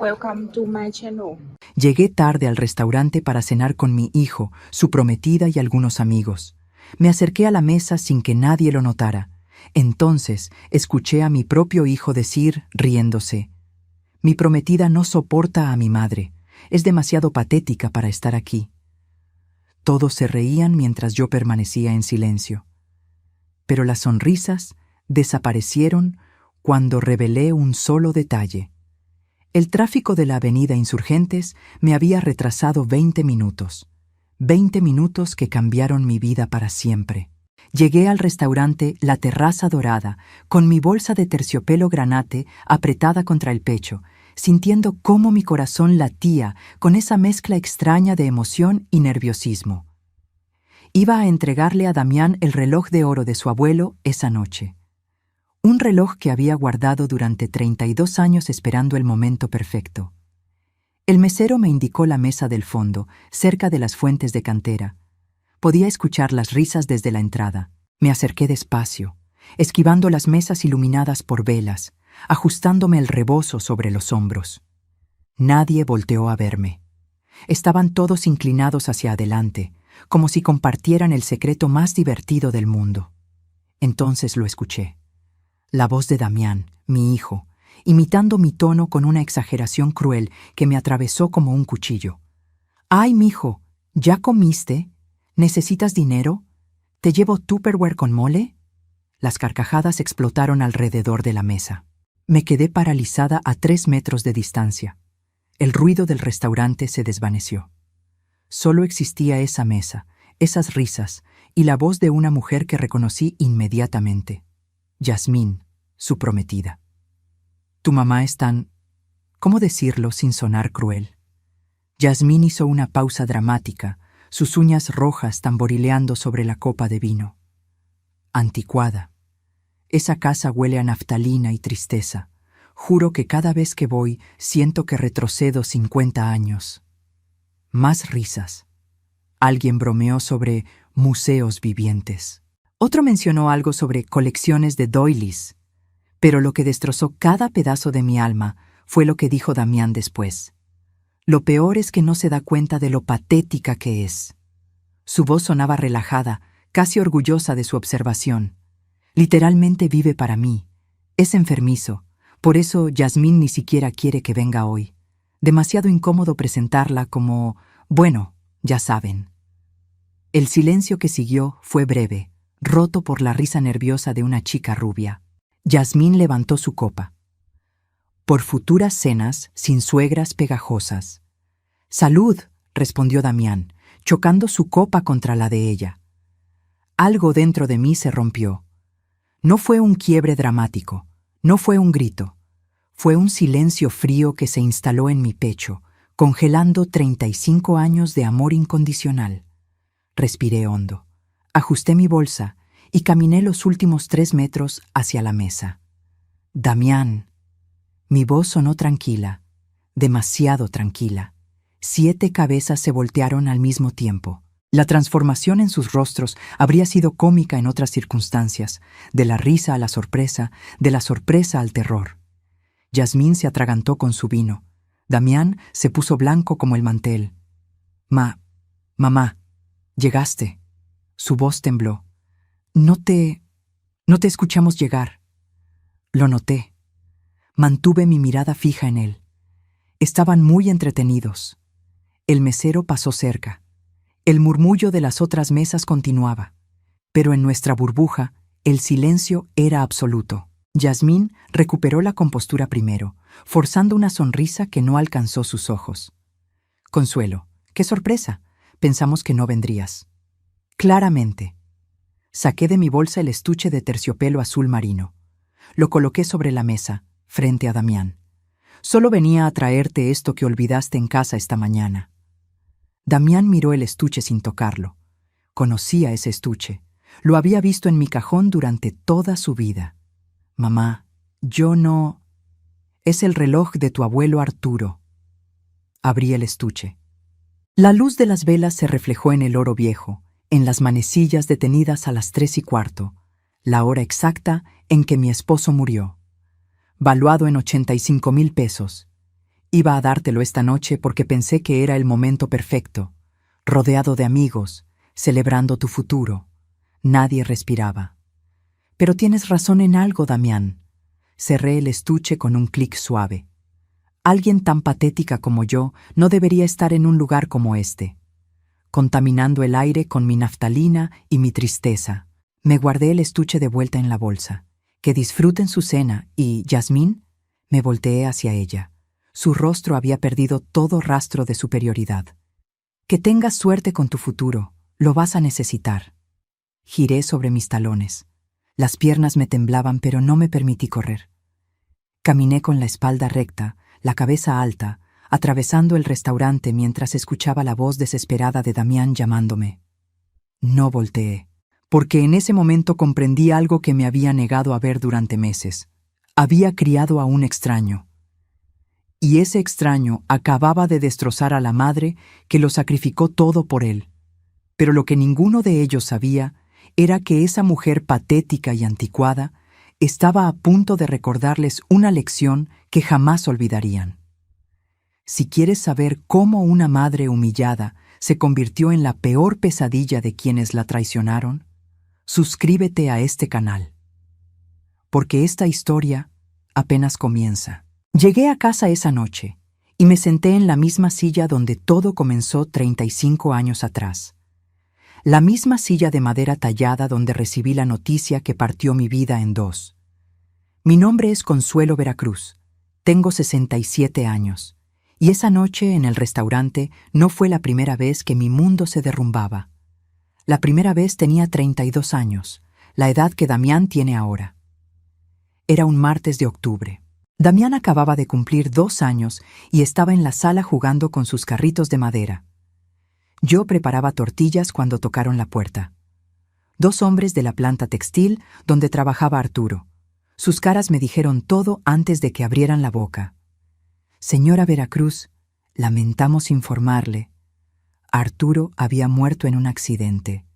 Welcome to my channel. Llegué tarde al restaurante para cenar con mi hijo, su prometida y algunos amigos. Me acerqué a la mesa sin que nadie lo notara. Entonces escuché a mi propio hijo decir, riéndose: «Mi prometida no soporta a mi madre. Es demasiado patética para estar aquí». Todos se reían mientras yo permanecía en silencio. Pero las sonrisas desaparecieron cuando revelé un solo detalle. El tráfico de la avenida Insurgentes me había retrasado 20 minutos. 20 minutos que cambiaron mi vida para siempre. Llegué al restaurante La Terraza Dorada, con mi bolsa de terciopelo granate apretada contra el pecho, sintiendo cómo mi corazón latía con esa mezcla extraña de emoción y nerviosismo. Iba a entregarle a Damián el reloj de oro de su abuelo esa noche. Un reloj que había guardado durante 32 años esperando el momento perfecto. El mesero me indicó la mesa del fondo, cerca de las fuentes de cantera. Podía escuchar las risas desde la entrada. Me acerqué despacio, esquivando las mesas iluminadas por velas, ajustándome el rebozo sobre los hombros. Nadie volteó a verme. Estaban todos inclinados hacia adelante, como si compartieran el secreto más divertido del mundo. Entonces lo escuché. La voz de Damián, mi hijo, imitando mi tono con una exageración cruel que me atravesó como un cuchillo. «Ay, mijo, ¿ya comiste? ¿Necesitas dinero? ¿Te llevo Tupperware con mole?» Las carcajadas explotaron alrededor de la mesa. Me quedé paralizada a 3 metros de distancia. El ruido del restaurante se desvaneció. Solo existía esa mesa, esas risas y la voz de una mujer que reconocí inmediatamente. Yasmín, su prometida. «Tu mamá es tan...» ¿Cómo decirlo sin sonar cruel? Yasmín hizo una pausa dramática, sus uñas rojas tamborileando sobre la copa de vino. «Anticuada. Esa casa huele a naftalina y tristeza. Juro que cada vez que voy siento que retrocedo 50 años». Más risas. Alguien bromeó sobre museos vivientes. Otro mencionó algo sobre colecciones de doilies. Pero lo que destrozó cada pedazo de mi alma fue lo que dijo Damián después. Lo peor es que no se da cuenta de lo patética que es. Su voz sonaba relajada, casi orgullosa de su observación. Literalmente vive para mí. Es enfermizo. Por eso Yasmín ni siquiera quiere que venga hoy. Demasiado incómodo presentarla como, bueno, ya saben. El silencio que siguió fue breve, roto por la risa nerviosa de una chica rubia. Yasmín levantó su copa. «Por futuras cenas sin suegras pegajosas». «Salud», respondió Damián, chocando su copa contra la de ella. Algo dentro de mí se rompió. No fue un quiebre dramático, no fue un grito. Fue un silencio frío que se instaló en mi pecho, congelando 35 años de amor incondicional. Respiré hondo, ajusté mi bolsa y caminé los últimos 3 metros hacia la mesa. «Damián». Mi voz sonó tranquila, demasiado tranquila. 7 cabezas se voltearon al mismo tiempo. La transformación en sus rostros habría sido cómica en otras circunstancias, de la risa a la sorpresa, de la sorpresa al terror. Yasmín se atragantó con su vino. Damián se puso blanco como el mantel. Mamá, llegaste». Su voz tembló. No te escuchamos llegar». Lo noté. Mantuve mi mirada fija en él. Estaban muy entretenidos. El mesero pasó cerca. El murmullo de las otras mesas continuaba. Pero en nuestra burbuja, el silencio era absoluto. Yasmín recuperó la compostura primero, forzando una sonrisa que no alcanzó sus ojos. «Consuelo, qué sorpresa. Pensamos que no vendrías». «Claramente». Saqué de mi bolsa el estuche de terciopelo azul marino. Lo coloqué sobre la mesa, frente a Damián. «Solo venía a traerte esto que olvidaste en casa esta mañana». Damián miró el estuche sin tocarlo. Conocía ese estuche. Lo había visto en mi cajón durante toda su vida. «Mamá, yo no...». «Es el reloj de tu abuelo Arturo». Abrí el estuche. La luz de las velas se reflejó en el oro viejo, en las manecillas detenidas a las 3:15, la hora exacta en que mi esposo murió. Valuado en 85,000 pesos. Iba a dártelo esta noche porque pensé que era el momento perfecto, rodeado de amigos, celebrando tu futuro. Nadie respiraba. Pero tienes razón en algo, Damián. Cerré el estuche con un clic suave. Alguien tan patética como yo no debería estar en un lugar como este, contaminando el aire con mi naftalina y mi tristeza. Me guardé el estuche de vuelta en la bolsa. Que disfruten su cena y, Yasmín, me volteé hacia ella. Su rostro había perdido todo rastro de superioridad. Que tengas suerte con tu futuro, lo vas a necesitar. Giré sobre mis talones. Las piernas me temblaban, pero no me permití correr. Caminé con la espalda recta, la cabeza alta, atravesando el restaurante mientras escuchaba la voz desesperada de Damián llamándome. No volteé, porque en ese momento comprendí algo que me había negado a ver durante meses. Había criado a un extraño. Y ese extraño acababa de destrozar a la madre que lo sacrificó todo por él. Pero lo que ninguno de ellos sabía era que esa mujer patética y anticuada estaba a punto de recordarles una lección que jamás olvidarían. Si quieres saber cómo una madre humillada se convirtió en la peor pesadilla de quienes la traicionaron, suscríbete a este canal. Porque esta historia apenas comienza. Llegué a casa esa noche y me senté en la misma silla donde todo comenzó 35 años atrás. La misma silla de madera tallada donde recibí la noticia que partió mi vida en dos. Mi nombre es Consuelo Veracruz. Tengo 67 años. Y esa noche en el restaurante no fue la primera vez que mi mundo se derrumbaba. La primera vez tenía 32 años, la edad que Damián tiene ahora. Era un martes de octubre. Damián acababa de cumplir 2 años y estaba en la sala jugando con sus carritos de madera. Yo preparaba tortillas cuando tocaron la puerta. 2 hombres de la planta textil donde trabajaba Arturo. Sus caras me dijeron todo antes de que abrieran la boca. Señora Veracruz, lamentamos informarle. Arturo había muerto en un accidente.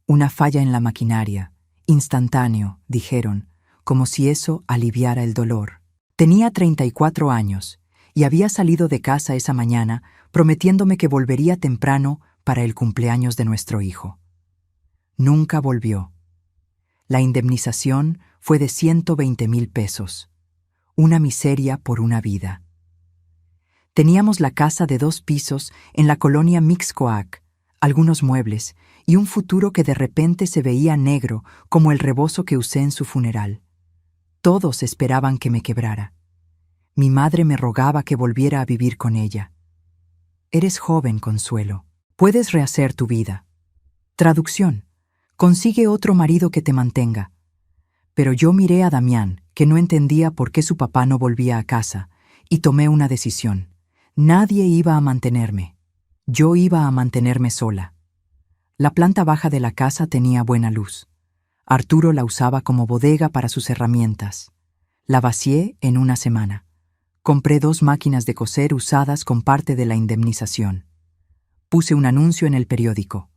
Una falla en la maquinaria. Instantáneo, dijeron, como si eso aliviara el dolor. Tenía 34 años y había salido de casa esa mañana prometiéndome que volvería temprano para el cumpleaños de nuestro hijo. Nunca volvió. La indemnización fue de 120,000 pesos. Una miseria por una vida. Teníamos la casa de 2 pisos en la colonia Mixcoac, algunos muebles y un futuro que de repente se veía negro como el rebozo que usé en su funeral. Todos esperaban que me quebrara. Mi madre me rogaba que volviera a vivir con ella. Eres joven, Consuelo. Puedes rehacer tu vida. Traducción. Consigue otro marido que te mantenga. Pero yo miré a Damián, que no entendía por qué su papá no volvía a casa, y tomé una decisión. Nadie iba a mantenerme. Yo iba a mantenerme sola. La planta baja de la casa tenía buena luz. Arturo la usaba como bodega para sus herramientas. La vacié en una semana. Compré 2 máquinas de coser usadas con parte de la indemnización. Puse un anuncio en el periódico.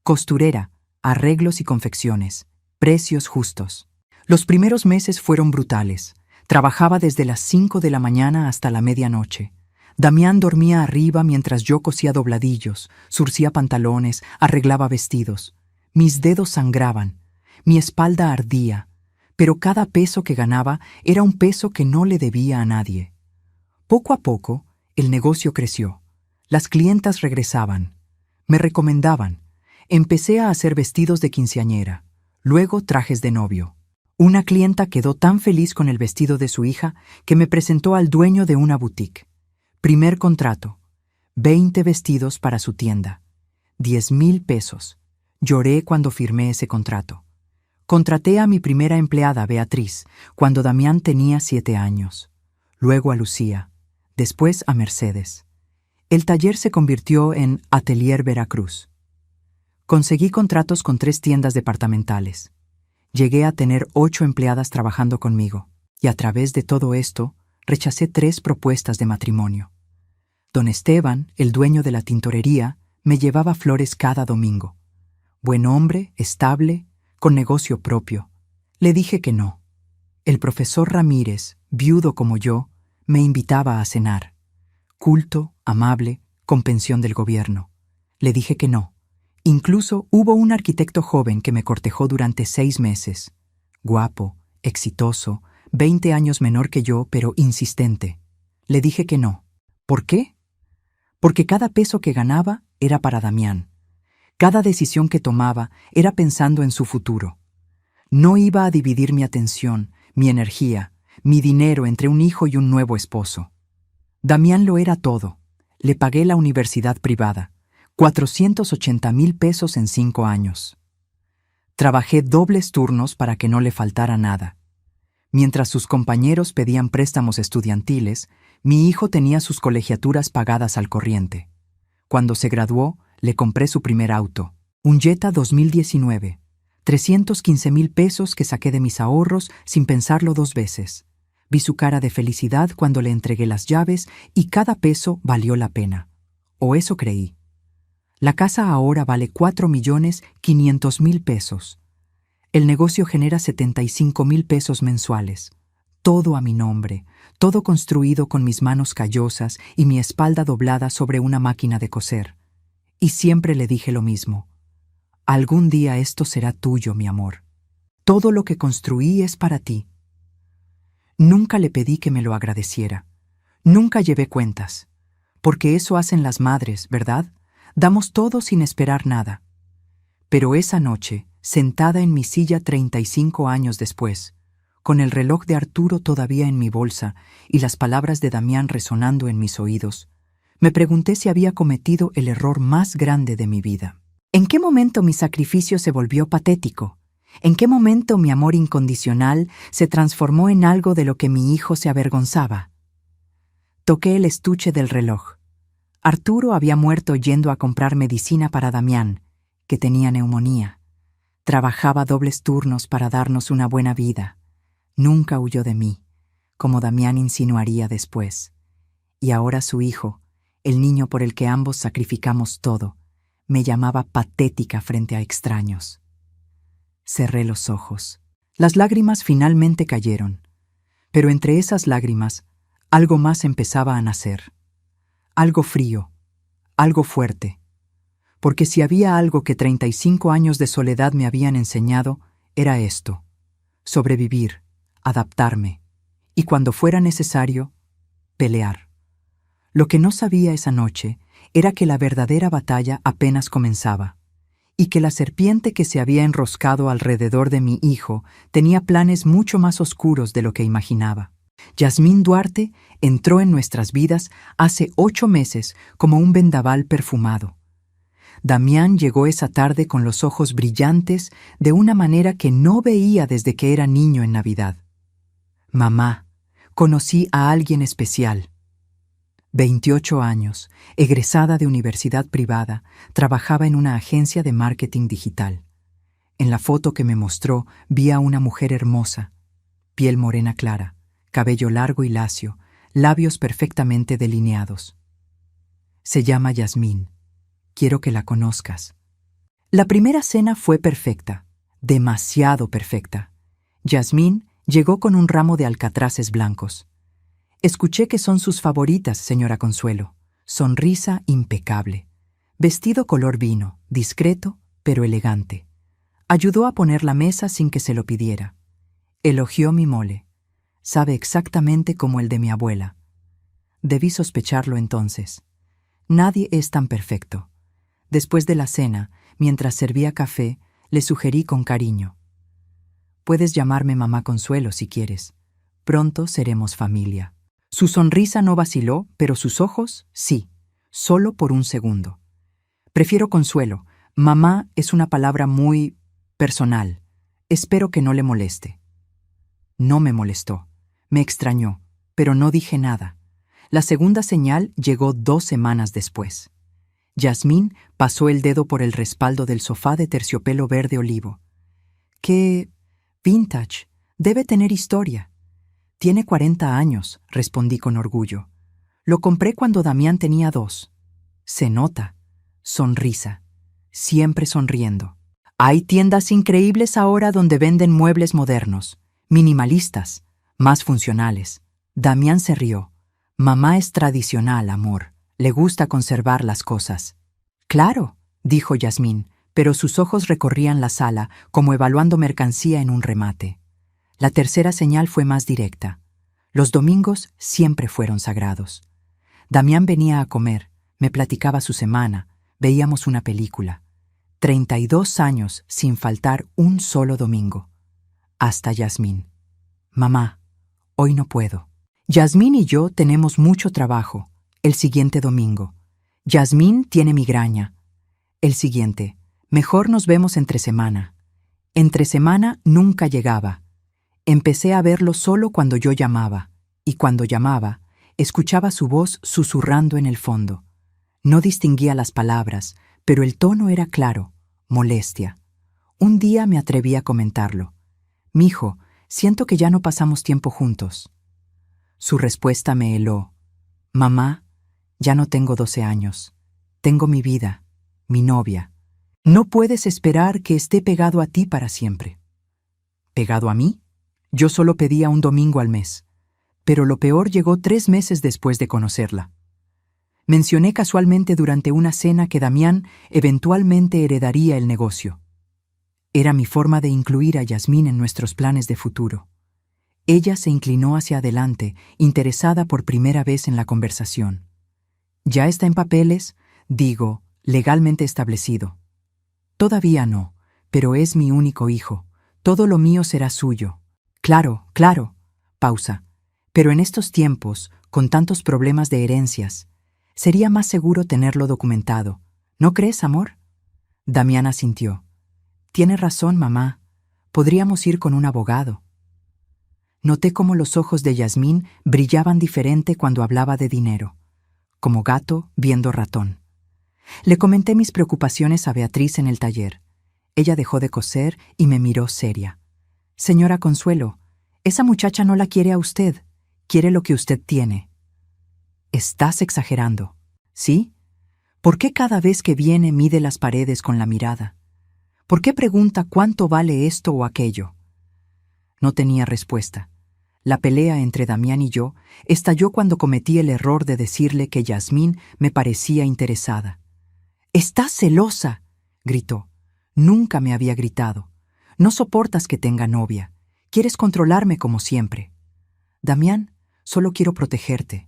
Costurera, arreglos y confecciones, precios justos. Los primeros meses fueron brutales. Trabajaba desde las 5 de la mañana hasta la medianoche. Damián dormía arriba mientras yo cosía dobladillos, surcía pantalones, arreglaba vestidos. Mis dedos sangraban. Mi espalda ardía, pero cada peso que ganaba era un peso que no le debía a nadie. Poco a poco, el negocio creció. Las clientas regresaban. Me recomendaban. Empecé a hacer vestidos de quinceañera, luego trajes de novio. Una clienta quedó tan feliz con el vestido de su hija que me presentó al dueño de una boutique. Primer contrato. 20 vestidos para su tienda. 10,000 pesos. Lloré cuando firmé ese contrato. Contraté a mi primera empleada, Beatriz, cuando Damián tenía 7 años. Luego a Lucía. Después a Mercedes. El taller se convirtió en Atelier Veracruz. Conseguí contratos con 3 tiendas departamentales. Llegué a tener 8 empleadas trabajando conmigo, y a través de todo esto, rechacé 3 propuestas de matrimonio. Don Esteban, el dueño de la tintorería, me llevaba flores cada domingo. Buen hombre, estable, con negocio propio. Le dije que no. El profesor Ramírez, viudo como yo, me invitaba a cenar. culto, amable, con pensión del gobierno. Le dije que no. Incluso hubo un arquitecto joven que me cortejó durante 6 meses. Guapo, exitoso, 20 años menor que yo, pero insistente. Le dije que no. ¿Por qué? Porque cada peso que ganaba era para Damián. Cada decisión que tomaba era pensando en su futuro. No iba a dividir mi atención, mi energía, mi dinero entre un hijo y un nuevo esposo. Damián lo era todo. Le pagué la universidad privada, 480,000 pesos en 5 años. Trabajé dobles turnos para que no le faltara nada. Mientras sus compañeros pedían préstamos estudiantiles, mi hijo tenía sus colegiaturas pagadas al corriente. Cuando se graduó, le compré su primer auto, un Jetta 2019, 315,000 pesos que saqué de mis ahorros sin pensarlo 2 veces. Vi su cara de felicidad cuando le entregué las llaves y cada peso valió la pena. O eso creí. La casa ahora vale 4,500,000 pesos. El negocio genera 75,000 pesos mensuales. Todo a mi nombre, todo construido con mis manos callosas y mi espalda doblada sobre una máquina de coser. Y siempre le dije lo mismo. Algún día esto será tuyo, mi amor. Todo lo que construí es para ti. Nunca le pedí que me lo agradeciera. Nunca llevé cuentas. Porque eso hacen las madres, ¿verdad? Damos todo sin esperar nada. Pero esa noche, sentada en mi silla 35 años después, con el reloj de Arturo todavía en mi bolsa y las palabras de Damián resonando en mis oídos, me pregunté si había cometido el error más grande de mi vida. ¿En qué momento mi sacrificio se volvió patético? ¿En qué momento mi amor incondicional se transformó en algo de lo que mi hijo se avergonzaba? Toqué el estuche del reloj. Arturo había muerto yendo a comprar medicina para Damián, que tenía neumonía. Trabajaba dobles turnos para darnos una buena vida. Nunca huyó de mí, como Damián insinuaría después. Y ahora su hijo, el niño por el que ambos sacrificamos todo, me llamaba patética frente a extraños. Cerré los ojos. Las lágrimas finalmente cayeron, pero entre esas lágrimas algo más empezaba a nacer. Algo frío, algo fuerte. Porque si había algo que 35 años de soledad me habían enseñado, era esto: sobrevivir, adaptarme, y cuando fuera necesario, pelear. Lo que no sabía esa noche era que la verdadera batalla apenas comenzaba, y que la serpiente que se había enroscado alrededor de mi hijo tenía planes mucho más oscuros de lo que imaginaba. Yasmín Duarte entró en nuestras vidas hace 8 meses como un vendaval perfumado. Damián llegó esa tarde con los ojos brillantes de una manera que no veía desde que era niño en Navidad. Mamá, conocí a alguien especial. 28 años, egresada de universidad privada, trabajaba en una agencia de marketing digital. En la foto que me mostró vi a una mujer hermosa, piel morena clara, cabello largo y lacio, labios perfectamente delineados. Se llama Yasmín. Quiero que la conozcas. La primera cena fue perfecta, demasiado perfecta. Yasmín llegó con un ramo de alcatraces blancos. Escuché que son sus favoritas, señora Consuelo. Sonrisa impecable. Vestido color vino, discreto, pero elegante. Ayudó a poner la mesa sin que se lo pidiera. Elogió mi mole. Sabe exactamente como el de mi abuela. Debí sospecharlo entonces. Nadie es tan perfecto. Después de la cena, mientras servía café, le sugerí con cariño: puedes llamarme mamá Consuelo si quieres. Pronto seremos familia. Su sonrisa no vaciló, pero sus ojos, sí, solo por un segundo. Prefiero Consuelo. Mamá es una palabra muy personal. Espero que no le moleste. No me molestó. Me extrañó, pero no dije nada. La segunda señal llegó 2 semanas después. Yasmín pasó el dedo por el respaldo del sofá de terciopelo verde olivo. ¡Qué vintage! Debe tener historia. Tiene 40 años, respondí con orgullo. Lo compré cuando Damián tenía 2. Se nota. Sonrisa. Siempre sonriendo. Hay tiendas increíbles ahora donde venden muebles modernos, minimalistas, más funcionales. Damián se rió. Mamá es tradicional, amor. Le gusta conservar las cosas. Claro, dijo Yasmín, pero sus ojos recorrían la sala como evaluando mercancía en un remate. La tercera señal fue más directa. Los domingos siempre fueron sagrados. Damián venía a comer, me platicaba su semana, veíamos una película. 32 años sin faltar un solo domingo. Hasta Yasmín. Mamá, hoy no puedo. Yasmín y yo tenemos mucho trabajo. El siguiente domingo. Yasmín tiene migraña. El siguiente. Mejor nos vemos entre semana. Entre semana nunca llegaba. Empecé a verlo solo cuando yo llamaba, y cuando llamaba, escuchaba su voz susurrando en el fondo. No distinguía las palabras, pero el tono era claro, molestia. Un día me atreví a comentarlo. «Mijo, siento que ya no pasamos tiempo juntos». Su respuesta me heló. «Mamá, ya no tengo 12 años. Tengo mi vida, mi novia. No puedes esperar que esté pegado a ti para siempre». ¿Pegado a mí? Yo solo pedía un domingo al mes, pero lo peor llegó 3 meses después de conocerla. Mencioné casualmente durante una cena que Damián eventualmente heredaría el negocio. Era mi forma de incluir a Yasmín en nuestros planes de futuro. Ella se inclinó hacia adelante, interesada por primera vez en la conversación. «¿Ya está en papeles? Digo, legalmente establecido». «Todavía no, pero es mi único hijo. Todo lo mío será suyo». «Claro, claro». Pausa. «Pero en estos tiempos, con tantos problemas de herencias, sería más seguro tenerlo documentado. ¿No crees, amor?» Damián asintió. «Tiene razón, mamá. Podríamos ir con un abogado». Noté cómo los ojos de Yasmín brillaban diferente cuando hablaba de dinero, como gato viendo ratón. Le comenté mis preocupaciones a Beatriz en el taller. Ella dejó de coser y me miró seria. «Señora Consuelo, esa muchacha no la quiere a usted, quiere lo que usted tiene». «Estás exagerando». «¿Sí? ¿Por qué cada vez que viene mide las paredes con la mirada? ¿Por qué pregunta cuánto vale esto o aquello?» No tenía respuesta. La pelea entre Damián y yo estalló cuando cometí el error de decirle que Yasmín me parecía interesada. «¡Estás celosa!», gritó. Nunca me había gritado. «No soportas que tenga novia. Quieres controlarme como siempre». «Damián, solo quiero protegerte.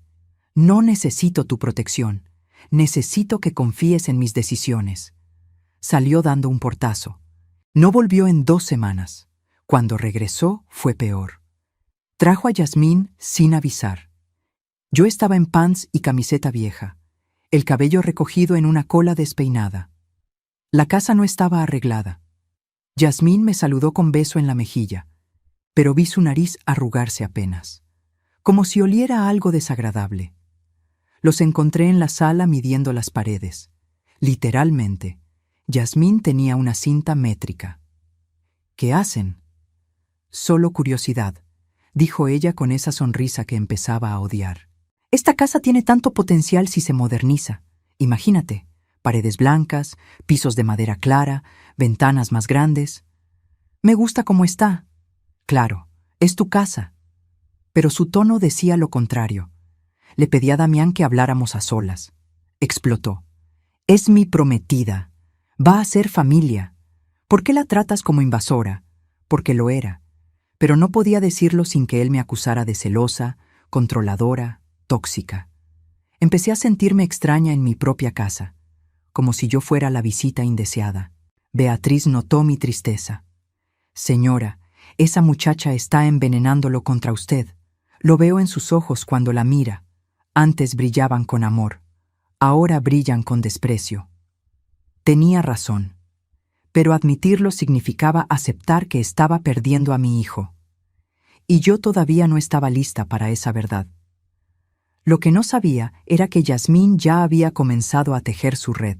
No necesito tu protección. Necesito que confíes en mis decisiones». Salió dando un portazo. No volvió en 2 semanas. Cuando regresó fue peor. Trajo a Yasmín sin avisar. Yo estaba en pants y camiseta vieja, el cabello recogido en una cola despeinada. La casa no estaba arreglada. Yasmín me saludó con beso en la mejilla, pero vi su nariz arrugarse apenas, como si oliera algo desagradable. Los encontré en la sala midiendo las paredes. Literalmente, Yasmín tenía una cinta métrica. «¿Qué hacen?» «Solo curiosidad», dijo ella con esa sonrisa que empezaba a odiar. «Esta casa tiene tanto potencial si se moderniza. Imagínate, paredes blancas, pisos de madera clara, ventanas más grandes. Me gusta como está. Claro, es tu casa». Pero su tono decía lo contrario. Le pedí a Damián que habláramos a solas. Explotó. «Es mi prometida. Va a ser familia. ¿Por qué la tratas como invasora?» Porque lo era. Pero no podía decirlo sin que él me acusara de celosa, controladora, tóxica. Empecé a sentirme extraña en mi propia casa, como si yo fuera la visita indeseada. Beatriz notó mi tristeza. «Señora, esa muchacha está envenenándolo contra usted. Lo veo en sus ojos cuando la mira. Antes brillaban con amor, ahora brillan con desprecio». Tenía razón. Pero admitirlo significaba aceptar que estaba perdiendo a mi hijo. Y yo todavía no estaba lista para esa verdad. Lo que no sabía era que Yasmín ya había comenzado a tejer su red.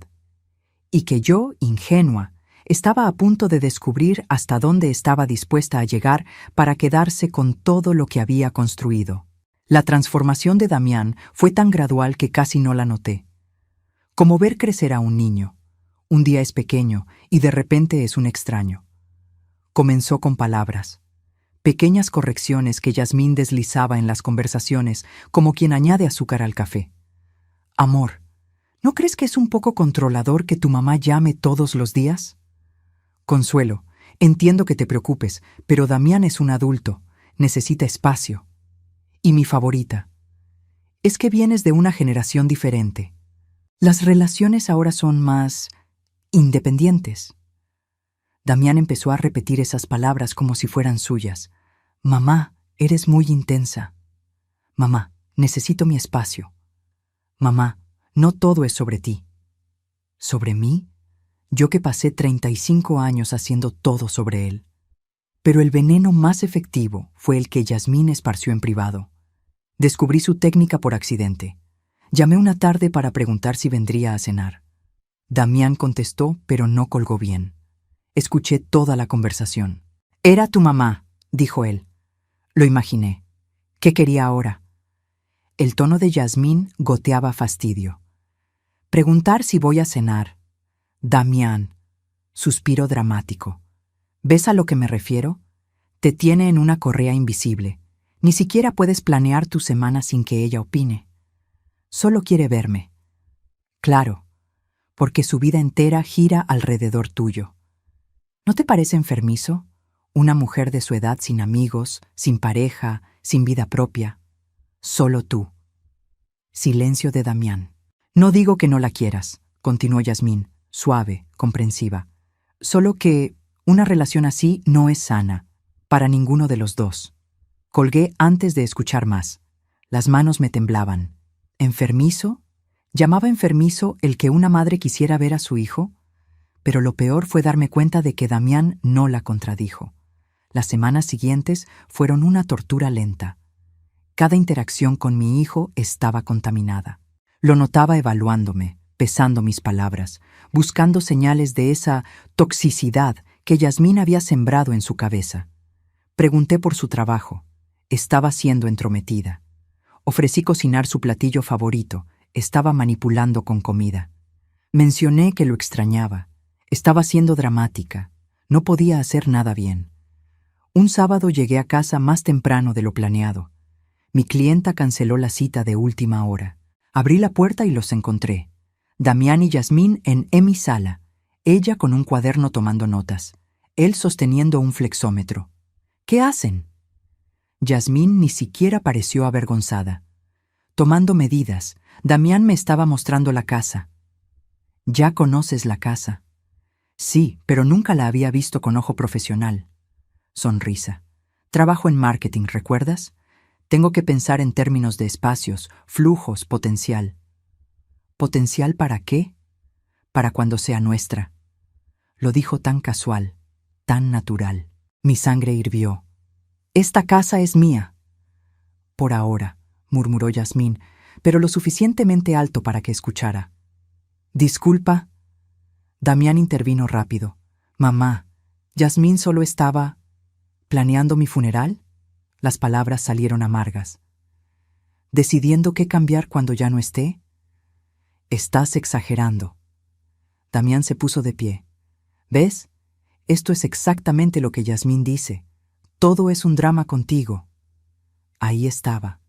Y que yo, ingenua, estaba a punto de descubrir hasta dónde estaba dispuesta a llegar para quedarse con todo lo que había construido. La transformación de Damián fue tan gradual que casi no la noté. Como ver crecer a un niño. Un día es pequeño y de repente es un extraño. Comenzó con palabras. Pequeñas correcciones que Yasmín deslizaba en las conversaciones como quien añade azúcar al café. Amor, ¿no crees que es un poco controlador que tu mamá llame todos los días? Consuelo, entiendo que te preocupes, pero Damián es un adulto, necesita espacio. Y mi favorita, es que vienes de una generación diferente. Las relaciones ahora son más independientes. Damián empezó a repetir esas palabras como si fueran suyas. Mamá, eres muy intensa. Mamá, necesito mi espacio. Mamá, no todo es sobre ti. ¿Sobre mí? Yo que pasé 35 años haciendo todo sobre él. Pero el veneno más efectivo fue el que Yasmín esparció en privado. Descubrí su técnica por accidente. Llamé una tarde para preguntar si vendría a cenar. Damián contestó, pero no colgó bien. Escuché toda la conversación. «Era tu mamá», dijo él. Lo imaginé. ¿Qué quería ahora? El tono de Yasmín goteaba fastidio. Preguntar si voy a cenar. Damián. Suspiro dramático. ¿Ves a lo que me refiero? Te tiene en una correa invisible. Ni siquiera puedes planear tu semana sin que ella opine. Solo quiere verme. Claro, porque su vida entera gira alrededor tuyo. ¿No te parece enfermizo? Una mujer de su edad sin amigos, sin pareja, sin vida propia. Solo tú. Silencio de Damián. No digo que no la quieras, continuó Yasmín, suave, comprensiva. Solo que una relación así no es sana, para ninguno de los dos. Colgué antes de escuchar más. Las manos me temblaban. ¿Enfermizo? ¿Llamaba enfermizo el que una madre quisiera ver a su hijo? Pero lo peor fue darme cuenta de que Damián no la contradijo. Las semanas siguientes fueron una tortura lenta. Cada interacción con mi hijo estaba contaminada. Lo notaba evaluándome, pesando mis palabras, buscando señales de esa toxicidad que Yasmín había sembrado en su cabeza. Pregunté por su trabajo. Estaba siendo entrometida. Ofrecí cocinar su platillo favorito. Estaba manipulando con comida. Mencioné que lo extrañaba. Estaba siendo dramática. No podía hacer nada bien. Un sábado llegué a casa más temprano de lo planeado. Mi clienta canceló la cita de última hora. Abrí la puerta y los encontré. Damián y Yasmín en mi sala, ella con un cuaderno tomando notas, él sosteniendo un flexómetro. ¿Qué hacen? Yasmín ni siquiera pareció avergonzada. Tomando medidas, Damián me estaba mostrando la casa. ¿Ya conoces la casa? Sí, pero nunca la había visto con ojo profesional. Sonrisa. Trabajo en marketing, ¿recuerdas? Tengo que pensar en términos de espacios, flujos, potencial. ¿Potencial para qué? Para cuando sea nuestra. Lo dijo tan casual, tan natural. Mi sangre hirvió. Esta casa es mía. Por ahora, murmuró Yasmín, pero lo suficientemente alto para que escuchara. Disculpa. Damián intervino rápido. Mamá, Yasmín solo estaba... ¿planeando mi funeral? Las palabras salieron amargas. ¿Decidiendo qué cambiar cuando ya no esté? Estás exagerando. Damián se puso de pie. ¿Ves? Esto es exactamente lo que Yasmín dice. Todo es un drama contigo. Ahí estaba,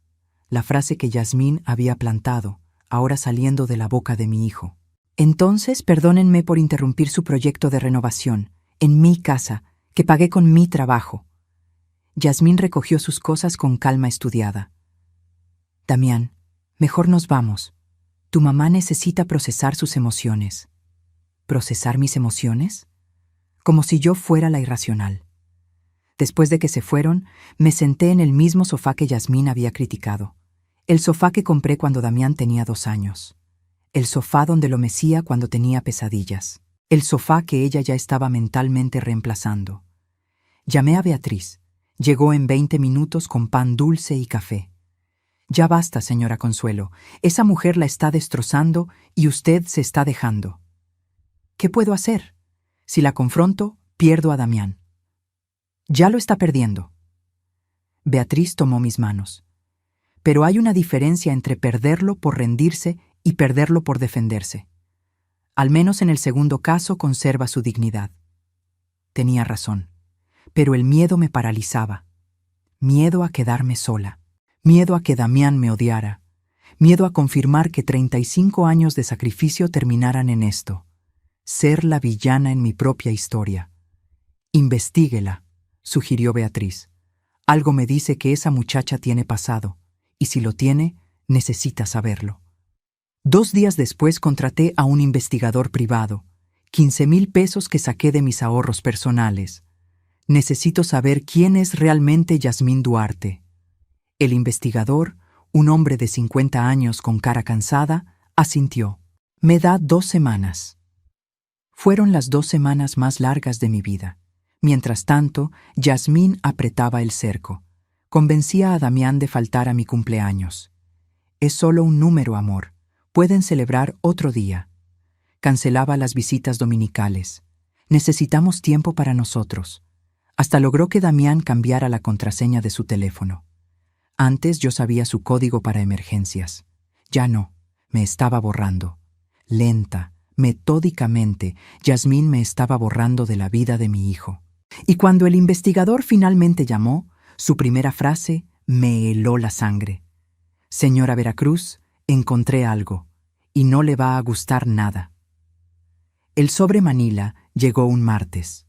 la frase que Yasmín había plantado, ahora saliendo de la boca de mi hijo. Entonces, perdónenme por interrumpir su proyecto de renovación, en mi casa, que pagué con mi trabajo. Yasmín recogió sus cosas con calma estudiada. Damián, mejor nos vamos. Tu mamá necesita procesar sus emociones. ¿Procesar mis emociones? Como si yo fuera la irracional. Después de que se fueron, me senté en el mismo sofá que Yasmín había criticado. El sofá que compré cuando Damián tenía 2 años. El sofá donde lo mecía cuando tenía pesadillas. El sofá que ella ya estaba mentalmente reemplazando. Llamé a Beatriz. Llegó en 20 minutos con pan dulce y café. Ya basta, señora Consuelo. Esa mujer la está destrozando y usted se está dejando. ¿Qué puedo hacer? Si la confronto, pierdo a Damián. Ya lo está perdiendo. Beatriz tomó mis manos. Pero hay una diferencia entre perderlo por rendirse y perderlo por defenderse. Al menos en el segundo caso conserva su dignidad. Tenía razón, pero el miedo me paralizaba. miedo a quedarme sola, miedo a que Damián me odiara, miedo a confirmar que 35 años de sacrificio terminaran en esto, ser la villana en mi propia historia. Investíguela, sugirió Beatriz. Algo me dice que esa muchacha tiene pasado, y si lo tiene, necesita saberlo. 2 días después contraté a un investigador privado, 15,000 pesos que saqué de mis ahorros personales. Necesito saber quién es realmente Yasmín Duarte. El investigador, un hombre de 50 años con cara cansada, asintió. Me da 2 semanas. Fueron las 2 semanas más largas de mi vida. Mientras tanto, Yasmín apretaba el cerco. Convencía a Damián de faltar a mi cumpleaños. Es solo un número, amor. Pueden celebrar otro día. Cancelaba las visitas dominicales. Necesitamos tiempo para nosotros. Hasta logró que Damián cambiara la contraseña de su teléfono. Antes yo sabía su código para emergencias. Ya no, me estaba borrando. Lenta, metódicamente, Yasmín me estaba borrando de la vida de mi hijo. Y cuando el investigador finalmente llamó, su primera frase me heló la sangre. Señora Veracruz, encontré algo, y no le va a gustar nada. El sobre Manila llegó un martes.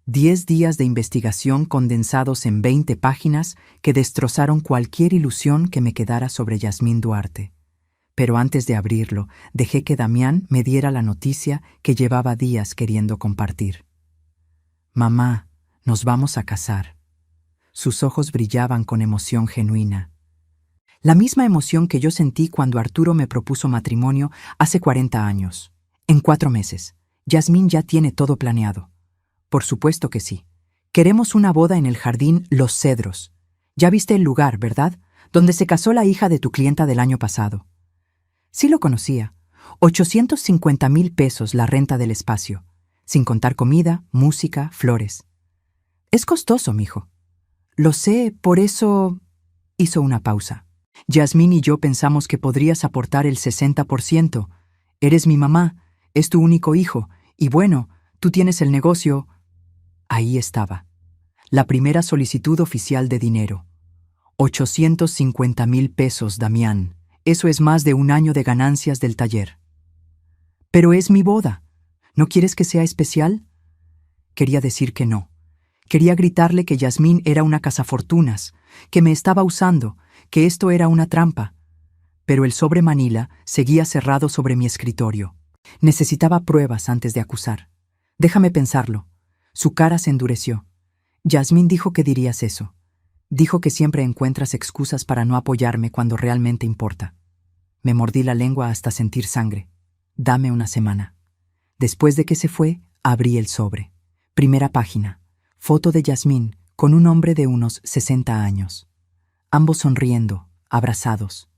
10 días de investigación condensados en 20 páginas que destrozaron cualquier ilusión que me quedara sobre Yasmín Duarte. Pero antes de abrirlo, dejé que Damián me diera la noticia que llevaba días queriendo compartir. Mamá, nos vamos a casar. Sus ojos brillaban con emoción genuina. La misma emoción que yo sentí cuando Arturo me propuso matrimonio hace 40 años. En 4 meses, Yasmín ya tiene todo planeado. Por supuesto que sí. Queremos una boda en el jardín Los Cedros. Ya viste el lugar, ¿verdad? Donde se casó la hija de tu clienta del año pasado. Sí lo conocía. 850,000 pesos la renta del espacio, sin contar comida, música, flores. Es costoso, mijo. Lo sé, por eso... Hizo una pausa. Yasmín y yo pensamos que podrías aportar el 60%. Eres mi mamá, es tu único hijo, y bueno, tú tienes el negocio... Ahí estaba. La primera solicitud oficial de dinero. 850,000 pesos, Damián. Eso es más de 1 año de ganancias del taller. Pero es mi boda. ¿No quieres que sea especial? Quería decir que no. Quería gritarle que Yasmín era una cazafortunas, que me estaba usando, que esto era una trampa. Pero el sobre Manila seguía cerrado sobre mi escritorio. Necesitaba pruebas antes de acusar. Déjame pensarlo. Su cara se endureció. Yasmín dijo que dirías eso. Dijo que siempre encuentras excusas para no apoyarme cuando realmente importa. Me mordí la lengua hasta sentir sangre. Dame 1 semana. Después de que se fue, abrí el sobre. Primera página. Foto de Yasmín con un hombre de unos 60 años. Ambos sonriendo, abrazados.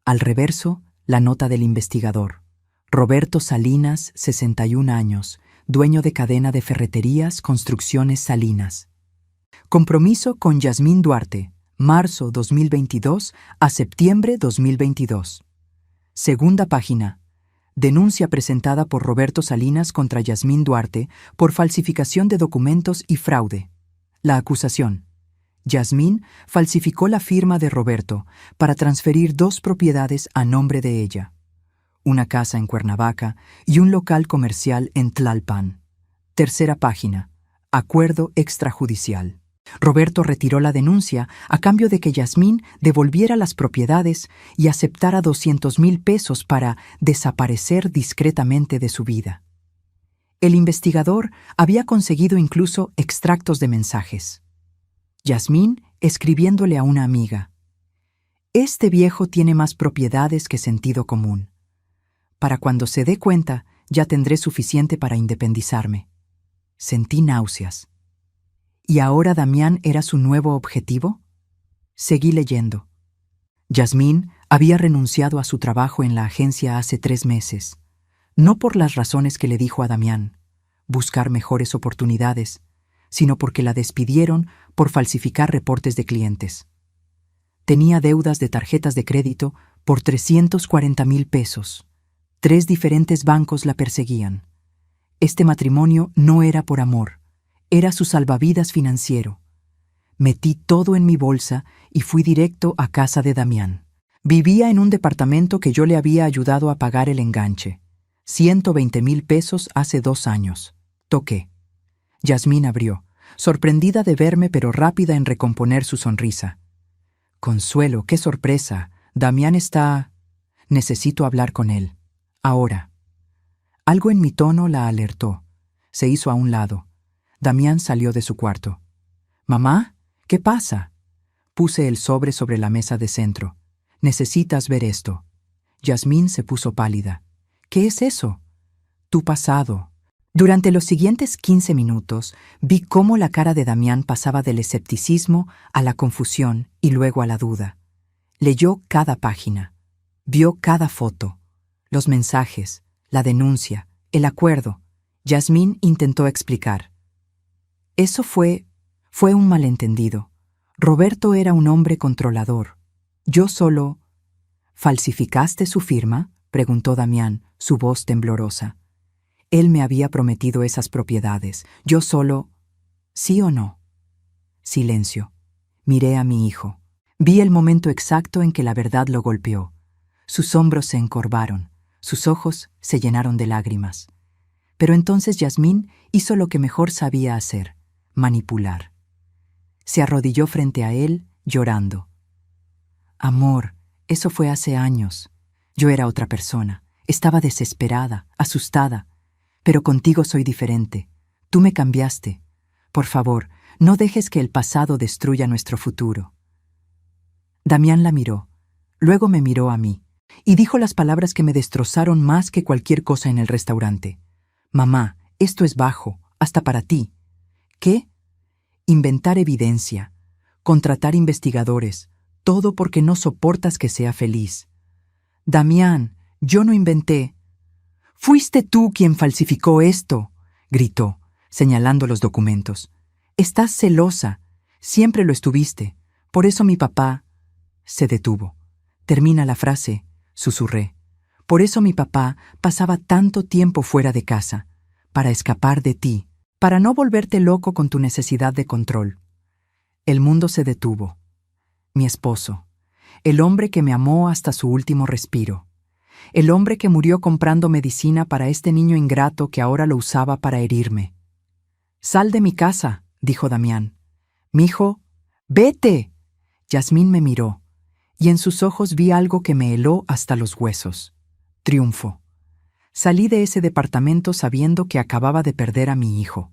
Al reverso, la nota del investigador. Roberto Salinas, 61 años, dueño de cadena de ferreterías Construcciones Salinas. Compromiso con Yasmín Duarte, marzo 2022 a septiembre 2022. Segunda página. Denuncia presentada por Roberto Salinas contra Yasmín Duarte por falsificación de documentos y fraude. La acusación. Yasmín falsificó la firma de Roberto para transferir 2 propiedades a nombre de ella. Una casa en Cuernavaca y un local comercial en Tlalpan. Tercera página. Acuerdo extrajudicial. Roberto retiró la denuncia a cambio de que Yasmín devolviera las propiedades y aceptara 200,000 pesos para desaparecer discretamente de su vida. El investigador había conseguido incluso extractos de mensajes. Yasmín escribiéndole a una amiga. Este viejo tiene más propiedades que sentido común. Para cuando se dé cuenta, ya tendré suficiente para independizarme. Sentí náuseas. ¿Y ahora Damián era su nuevo objetivo? Seguí leyendo. Yasmín había renunciado a su trabajo en la agencia hace 3 meses, no por las razones que le dijo a Damián, buscar mejores oportunidades, sino porque la despidieron por falsificar reportes de clientes. Tenía deudas de tarjetas de crédito por 340,000 pesos. 3 diferentes bancos la perseguían. Este matrimonio no era por amor, era su salvavidas financiero. Metí todo en mi bolsa y fui directo a casa de Damián. Vivía en un departamento que yo le había ayudado a pagar el enganche. 120,000 pesos hace 2 años. Toqué. Yasmín abrió, sorprendida de verme pero rápida en recomponer su sonrisa. Consuelo, qué sorpresa. Damián está... Necesito hablar con él. Ahora. Algo en mi tono la alertó. Se hizo a un lado. Damián salió de su cuarto. «¿Mamá? ¿Qué pasa?» Puse el sobre la mesa de centro. «Necesitas ver esto». Yasmín se puso pálida. «¿Qué es eso?» «Tu pasado». Durante los siguientes 15 minutos vi cómo la cara de Damián pasaba del escepticismo a la confusión y luego a la duda. Leyó cada página. Vio cada foto. Los mensajes, la denuncia, el acuerdo. Yasmín intentó explicar. Eso fue un malentendido. Roberto era un hombre controlador. Yo solo... ¿Falsificaste su firma?, preguntó Damián, su voz temblorosa. Él me había prometido esas propiedades. Yo solo... ¿Sí o no? Silencio. Miré a mi hijo. Vi el momento exacto en que la verdad lo golpeó. Sus hombros se encorvaron, sus ojos se llenaron de lágrimas. Pero entonces Yasmín hizo lo que mejor sabía hacer, manipular. Se arrodilló frente a él, llorando. «Amor, eso fue hace años. Yo era otra persona. Estaba desesperada, asustada. Pero contigo soy diferente. Tú me cambiaste. Por favor, no dejes que el pasado destruya nuestro futuro». Damián la miró. Luego me miró a mí y dijo las palabras que me destrozaron más que cualquier cosa en el restaurante. «Mamá, esto es bajo, hasta para ti». «¿Qué?» «Inventar evidencia, contratar investigadores, todo porque no soportas que sea feliz». «Damián, yo no inventé». «Fuiste tú quien falsificó esto», gritó, señalando los documentos. «Estás celosa, siempre lo estuviste. Por eso mi papá...» Se detuvo. «Termina la frase», susurré. «Por eso mi papá pasaba tanto tiempo fuera de casa, para escapar de ti, para no volverte loco con tu necesidad de control». El mundo se detuvo. Mi esposo, el hombre que me amó hasta su último respiro, el hombre que murió comprando medicina para este niño ingrato que ahora lo usaba para herirme. «Sal de mi casa», dijo Damián. «Mijo, vete». Yasmín me miró, y en sus ojos vi algo que me heló hasta los huesos. Triunfo. Salí de ese departamento sabiendo que acababa de perder a mi hijo.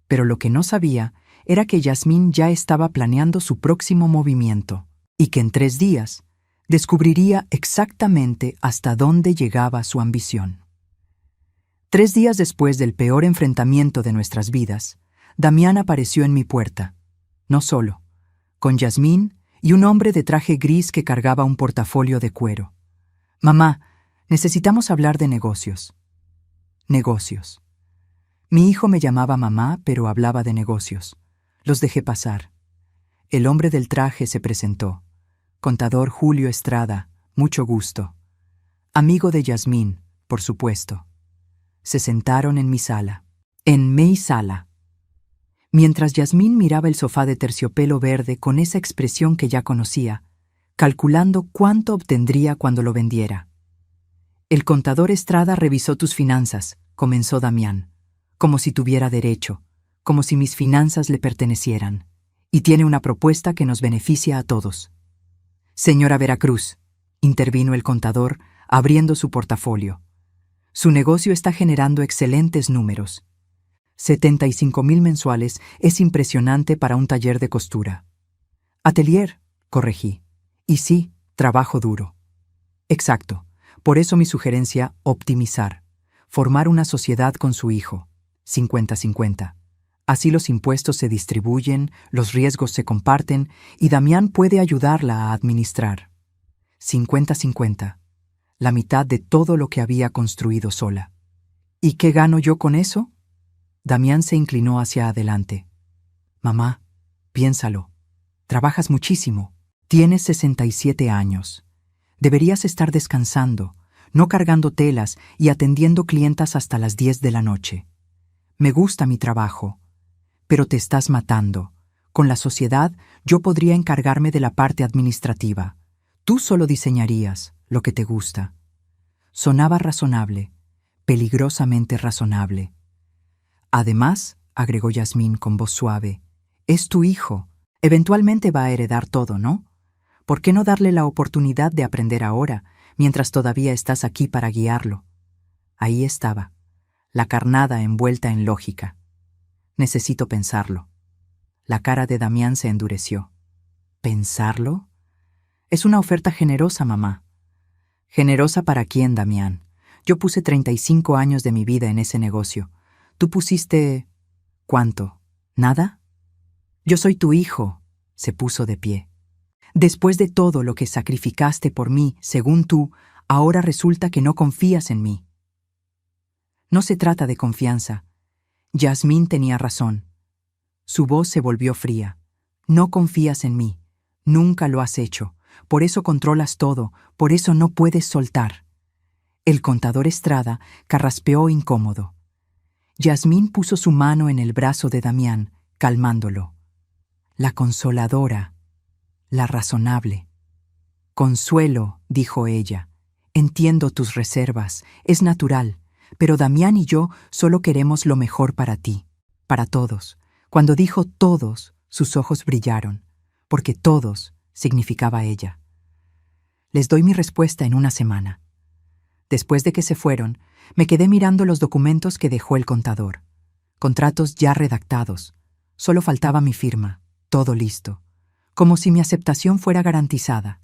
Pero lo que no sabía era que Yasmín ya estaba planeando su próximo movimiento, y que en 3 días descubriría exactamente hasta dónde llegaba su ambición. 3 días después del peor enfrentamiento de nuestras vidas, Damián apareció en mi puerta, no solo, con Yasmín y un hombre de traje gris que cargaba un portafolio de cuero. «Mamá, necesitamos hablar de negocios». Negocios. Mi hijo me llamaba mamá, pero hablaba de negocios. Los dejé pasar. El hombre del traje se presentó. Contador Julio Estrada, mucho gusto. Amigo de Yasmín, por supuesto. Se sentaron en mi sala. En mi sala. Mientras Yasmín miraba el sofá de terciopelo verde con esa expresión que ya conocía, calculando cuánto obtendría cuando lo vendiera. «El contador Estrada revisó tus finanzas», comenzó Damián, «como si tuviera derecho, como si mis finanzas le pertenecieran, y tiene una propuesta que nos beneficia a todos». «Señora Veracruz», intervino el contador, abriendo su portafolio, «su negocio está generando excelentes números. 75,000 mensuales es impresionante para un taller de costura». «Atelier», corregí. «Y sí, trabajo duro». «Exacto. Por eso mi sugerencia, optimizar. Formar una sociedad con su hijo. 50-50. Así los impuestos se distribuyen, los riesgos se comparten y Damián puede ayudarla a administrar. 50-50. La mitad de todo lo que había construido sola. ¿Y qué gano yo con eso?» Damián se inclinó hacia adelante. «Mamá, piénsalo. Trabajas muchísimo. Tienes 67 años. Deberías estar descansando, no cargando telas y atendiendo clientas hasta las 10 de la noche. Me gusta mi trabajo, pero te estás matando, Con la sociedad, yo podría encargarme de la parte administrativa. Tú solo diseñarías lo que te gusta. Sonaba razonable, peligrosamente razonable. Además, agregó Yasmín con voz suave, es tu hijo. Eventualmente va a heredar todo, ¿no? ¿Por qué no darle la oportunidad de aprender ahora, mientras todavía estás aquí para guiarlo? Ahí estaba, la carnada envuelta en lógica. Necesito pensarlo. La cara de Damián se endureció. ¿Pensarlo? Es una oferta generosa, mamá. ¿Generosa para quién, Damián? Yo puse 35 años de mi vida en ese negocio. Tú pusiste... ¿cuánto? ¿Nada? Yo soy tu hijo, se puso de pie. Después de todo lo que sacrificaste por mí, según tú, ahora resulta que no confías en mí. No se trata de confianza. Yasmín tenía razón. Su voz se volvió fría. No confías en mí. Nunca lo has hecho. Por eso controlas todo. Por eso no puedes soltar. El contador Estrada carraspeó incómodo. Yasmín puso su mano en el brazo de Damián, calmándolo. La consoladora, la razonable. Consuelo, dijo ella, entiendo tus reservas, es natural, pero Damián y yo solo queremos lo mejor para ti, para todos. Cuando dijo todos, sus ojos brillaron, porque todos significaba ella. Les doy mi respuesta en una semana. Después de que se fueron, me quedé mirando los documentos que dejó el contador. Contratos ya redactados. Solo faltaba mi firma. Todo listo. Como si mi aceptación fuera garantizada.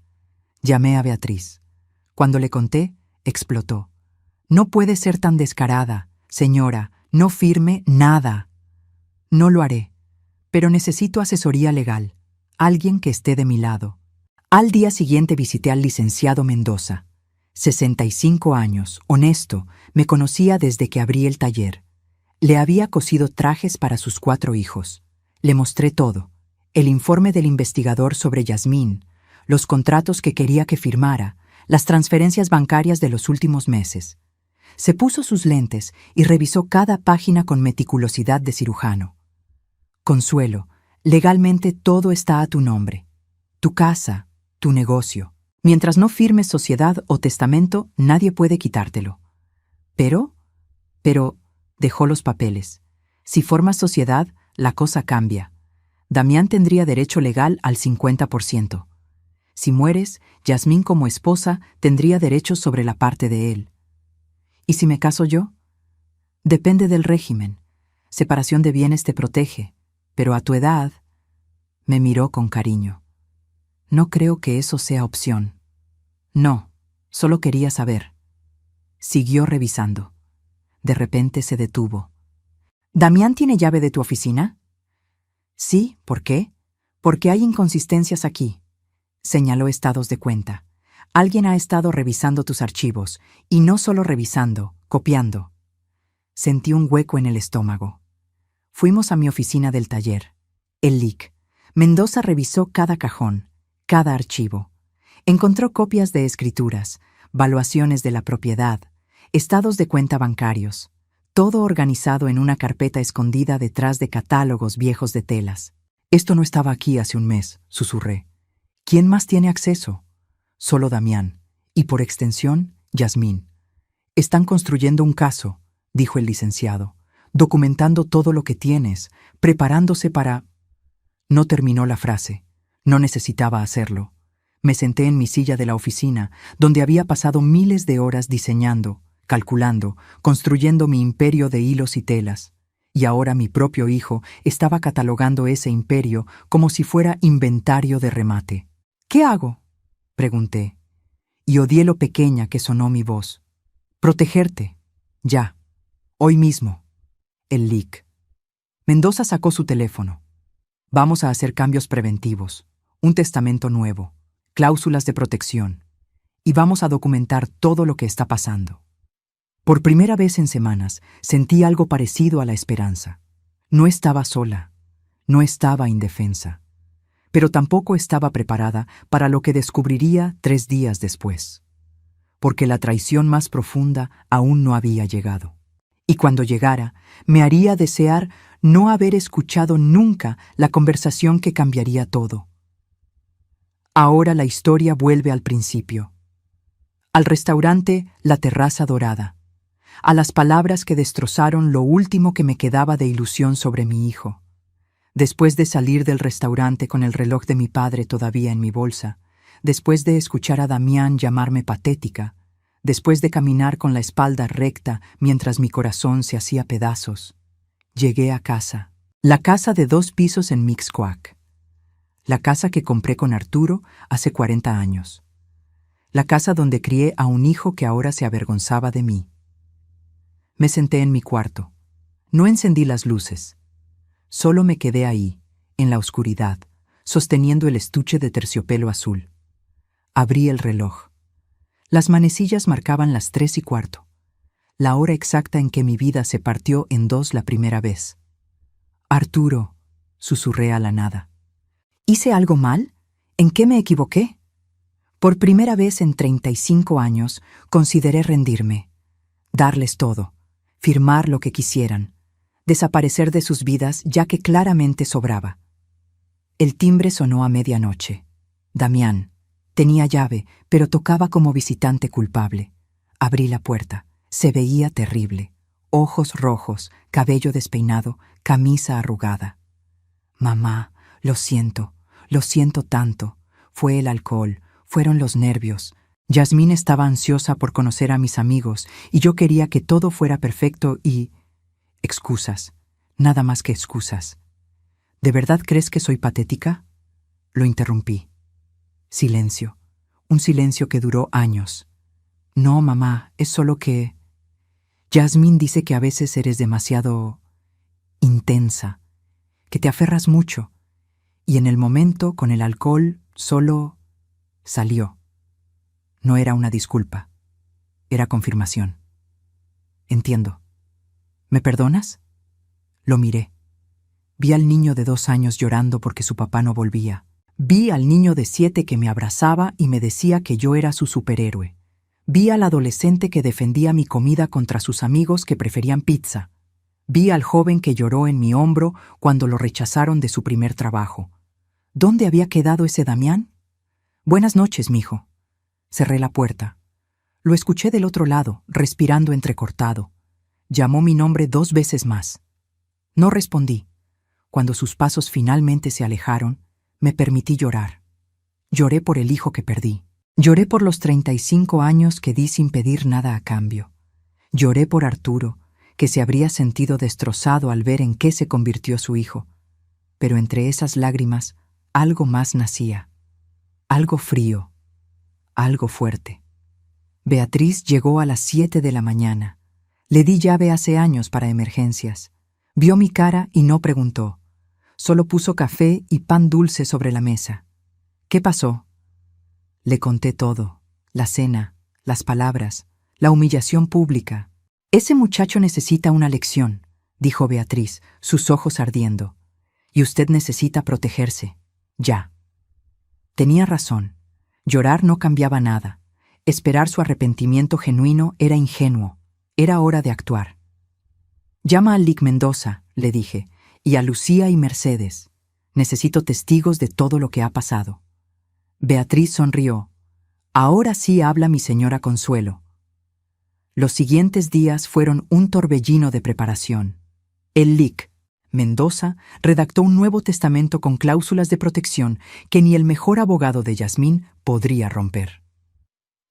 Llamé a Beatriz. Cuando le conté, explotó. No puede ser tan descarada, señora. No firme nada. No lo haré. Pero necesito asesoría legal. Alguien que esté de mi lado. Al día siguiente visité al licenciado Mendoza. 65 años, honesto, me conocía desde que abrí el taller. Le había cosido trajes para sus 4 hijos. Le mostré todo. El informe del investigador sobre Yasmín, los contratos que quería que firmara, las transferencias bancarias de los últimos meses. Se puso sus lentes y revisó cada página con meticulosidad de cirujano. Consuelo, legalmente todo está a tu nombre. Tu casa, tu negocio. Mientras no firmes sociedad o testamento, nadie puede quitártelo. Pero, dejó los papeles. Si formas sociedad, la cosa cambia. Damián tendría derecho legal al 50%. Si mueres, Yasmín como esposa tendría derechos sobre la parte de él. ¿Y si me caso yo? Depende del régimen. Separación de bienes te protege, pero a tu edad... Me miró con cariño. No creo que eso sea opción. No, solo quería saber. Siguió revisando. De repente se detuvo. ¿Damián tiene llave de tu oficina? Sí, ¿por qué? Porque hay inconsistencias aquí. Señaló estados de cuenta. Alguien ha estado revisando tus archivos, y no solo revisando, copiando. Sentí un hueco en el estómago. Fuimos a mi oficina del taller. El LIC. Mendoza revisó cada cajón, cada archivo. Encontró copias de escrituras, valuaciones de la propiedad, estados de cuenta bancarios, todo organizado en una carpeta escondida detrás de catálogos viejos de telas. Esto no estaba aquí hace un mes, susurré. ¿Quién más tiene acceso? Solo Damián, y por extensión, Yasmín. Están construyendo un caso, dijo el licenciado, documentando todo lo que tienes, preparándose para... No terminó la frase. No necesitaba hacerlo. Me senté en mi silla de la oficina, donde había pasado miles de horas diseñando, calculando, construyendo mi imperio de hilos y telas. Y ahora mi propio hijo estaba catalogando ese imperio como si fuera inventario de remate. ¿Qué hago?, pregunté. Y odié lo pequeña que sonó mi voz. Protegerte. Ya. Hoy mismo. El LIC. Mendoza sacó su teléfono. Vamos a hacer cambios preventivos, un testamento nuevo, cláusulas de protección, y vamos a documentar todo lo que está pasando. Por primera vez en semanas sentí algo parecido a la esperanza. No estaba sola, no estaba indefensa, pero tampoco estaba preparada para lo que descubriría 3 días después, porque la traición más profunda aún no había llegado. Y cuando llegara, me haría desear no haber escuchado nunca la conversación que cambiaría todo. Ahora la historia vuelve al principio. Al restaurante La Terraza Dorada. A las palabras que destrozaron lo último que me quedaba de ilusión sobre mi hijo. Después de salir del restaurante con el reloj de mi padre todavía en mi bolsa, después de escuchar a Damián llamarme patética, después de caminar con la espalda recta mientras mi corazón se hacía pedazos, llegué a casa. La casa de 2 pisos en Mixcoac. La casa que compré con Arturo hace 40 años. La casa donde crié a un hijo que ahora se avergonzaba de mí. Me senté en mi cuarto. No encendí las luces. Solo me quedé ahí, en la oscuridad, sosteniendo el estuche de terciopelo azul. Abrí el reloj. Las manecillas marcaban las 3:15, la hora exacta en que mi vida se partió en 2 la primera vez. Arturo, susurré a la nada. ¿Hice algo mal? ¿En qué me equivoqué? Por primera vez en 35 años consideré rendirme, darles todo, firmar lo que quisieran, desaparecer de sus vidas ya que claramente sobraba. El timbre sonó a medianoche. Damián. Tenía llave, pero tocaba como visitante culpable. Abrí la puerta. Se veía terrible. Ojos rojos, cabello despeinado, camisa arrugada. Mamá, lo siento tanto. Fue el alcohol, fueron los nervios. Yasmín estaba ansiosa por conocer a mis amigos y yo quería que todo fuera perfecto y... Excusas, nada más que excusas. ¿De verdad crees que soy patética? Lo interrumpí. Silencio. Un silencio que duró años. No, mamá, es solo que... Yasmín dice que a veces eres demasiado... intensa, que te aferras mucho, y en el momento, con el alcohol, solo... salió. No era una disculpa. Era confirmación. Entiendo. ¿Me perdonas? Lo miré. Vi al niño de 2 años llorando porque su papá no volvía. Vi al niño de 7 que me abrazaba y me decía que yo era su superhéroe. Vi al adolescente que defendía mi comida contra sus amigos que preferían pizza. Vi al joven que lloró en mi hombro cuando lo rechazaron de su primer trabajo. ¿Dónde había quedado ese Damián? Buenas noches, mijo. Cerré la puerta. Lo escuché del otro lado, respirando entrecortado. Llamó mi nombre 2 veces más. No respondí. Cuando sus pasos finalmente se alejaron, me permití llorar. Lloré por el hijo que perdí. Lloré por los 35 años que di sin pedir nada a cambio. Lloré por Arturo, que se habría sentido destrozado al ver en qué se convirtió su hijo. Pero entre esas lágrimas, algo más nacía. Algo frío. Algo fuerte. Beatriz llegó a las 7 de la mañana. Le di llave hace años para emergencias. Vio mi cara y no preguntó. Solo puso café y pan dulce sobre la mesa. ¿Qué pasó? Le conté todo. La cena, las palabras, la humillación pública. Ese muchacho necesita una lección, dijo Beatriz, sus ojos ardiendo. Y usted necesita protegerse. Ya. Tenía razón. Llorar no cambiaba nada. Esperar su arrepentimiento genuino era ingenuo. Era hora de actuar. Llama a Lic Mendoza, le dije, y a Lucía y Mercedes. Necesito testigos de todo lo que ha pasado. Beatriz sonrió. Ahora sí habla mi señora Consuelo. Los siguientes días fueron un torbellino de preparación. El Lic Mendoza redactó un nuevo testamento con cláusulas de protección que ni el mejor abogado de Yasmín podría romper.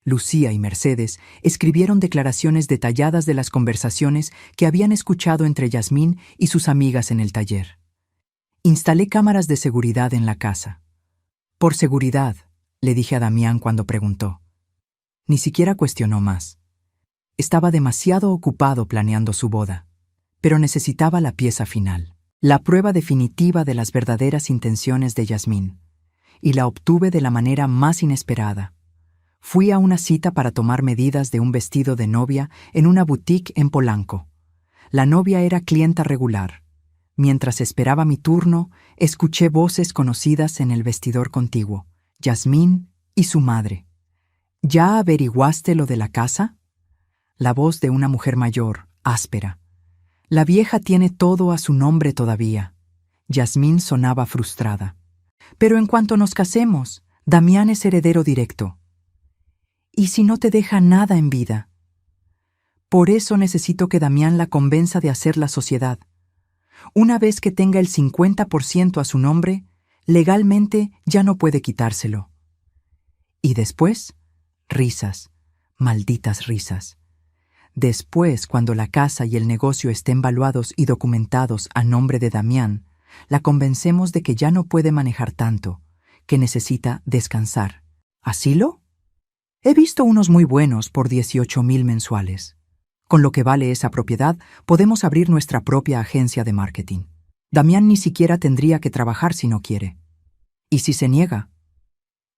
Lucía y Mercedes escribieron declaraciones detalladas de las conversaciones que habían escuchado entre Yasmín y sus amigas en el taller. Instalé cámaras de seguridad en la casa. Por seguridad, le dije a Damián cuando preguntó. Ni siquiera cuestionó más. Estaba demasiado ocupado planeando su boda, pero necesitaba la pieza final, la prueba definitiva de las verdaderas intenciones de Yasmín, y la obtuve de la manera más inesperada. Fui a una cita para tomar medidas de un vestido de novia en una boutique en Polanco. La novia era clienta regular. Mientras esperaba mi turno, escuché voces conocidas en el vestidor contiguo, Yasmín y su madre. ¿Ya averiguaste lo de la casa? La voz de una mujer mayor, áspera. La vieja tiene todo a su nombre todavía. Yasmín sonaba frustrada. Pero en cuanto nos casemos, Damián es heredero directo. ¿Y si no te deja nada en vida? Por eso necesito que Damián la convenza de hacer la sociedad. Una vez que tenga el 50% a su nombre, legalmente ya no puede quitárselo. Y después, risas, malditas risas. Después, cuando la casa y el negocio estén valuados y documentados a nombre de Damián, la convencemos de que ya no puede manejar tanto, que necesita descansar. ¿Asilo? He visto unos muy buenos por 18,000 mensuales. Con lo que vale esa propiedad, podemos abrir nuestra propia agencia de marketing. Damián ni siquiera tendría que trabajar si no quiere. ¿Y si se niega?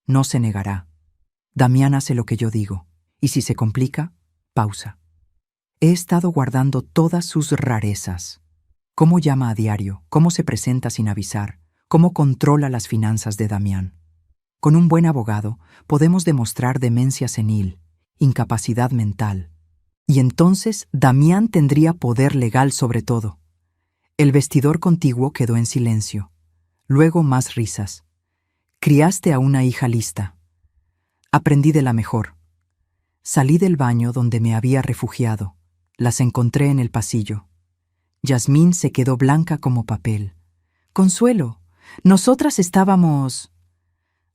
No se negará. Damián hace lo que yo digo. Y si se complica, pausa. He estado guardando todas sus rarezas. Cómo llama a diario, cómo se presenta sin avisar, cómo controla las finanzas de Damián. Con un buen abogado podemos demostrar demencia senil, incapacidad mental. Y entonces Damián tendría poder legal sobre todo. El vestidor contiguo quedó en silencio. Luego más risas. Criaste a una hija lista. Aprendí de la mejor. Salí del baño donde me había refugiado. Las encontré en el pasillo. Yasmín se quedó blanca como papel. Consuelo, nosotras estábamos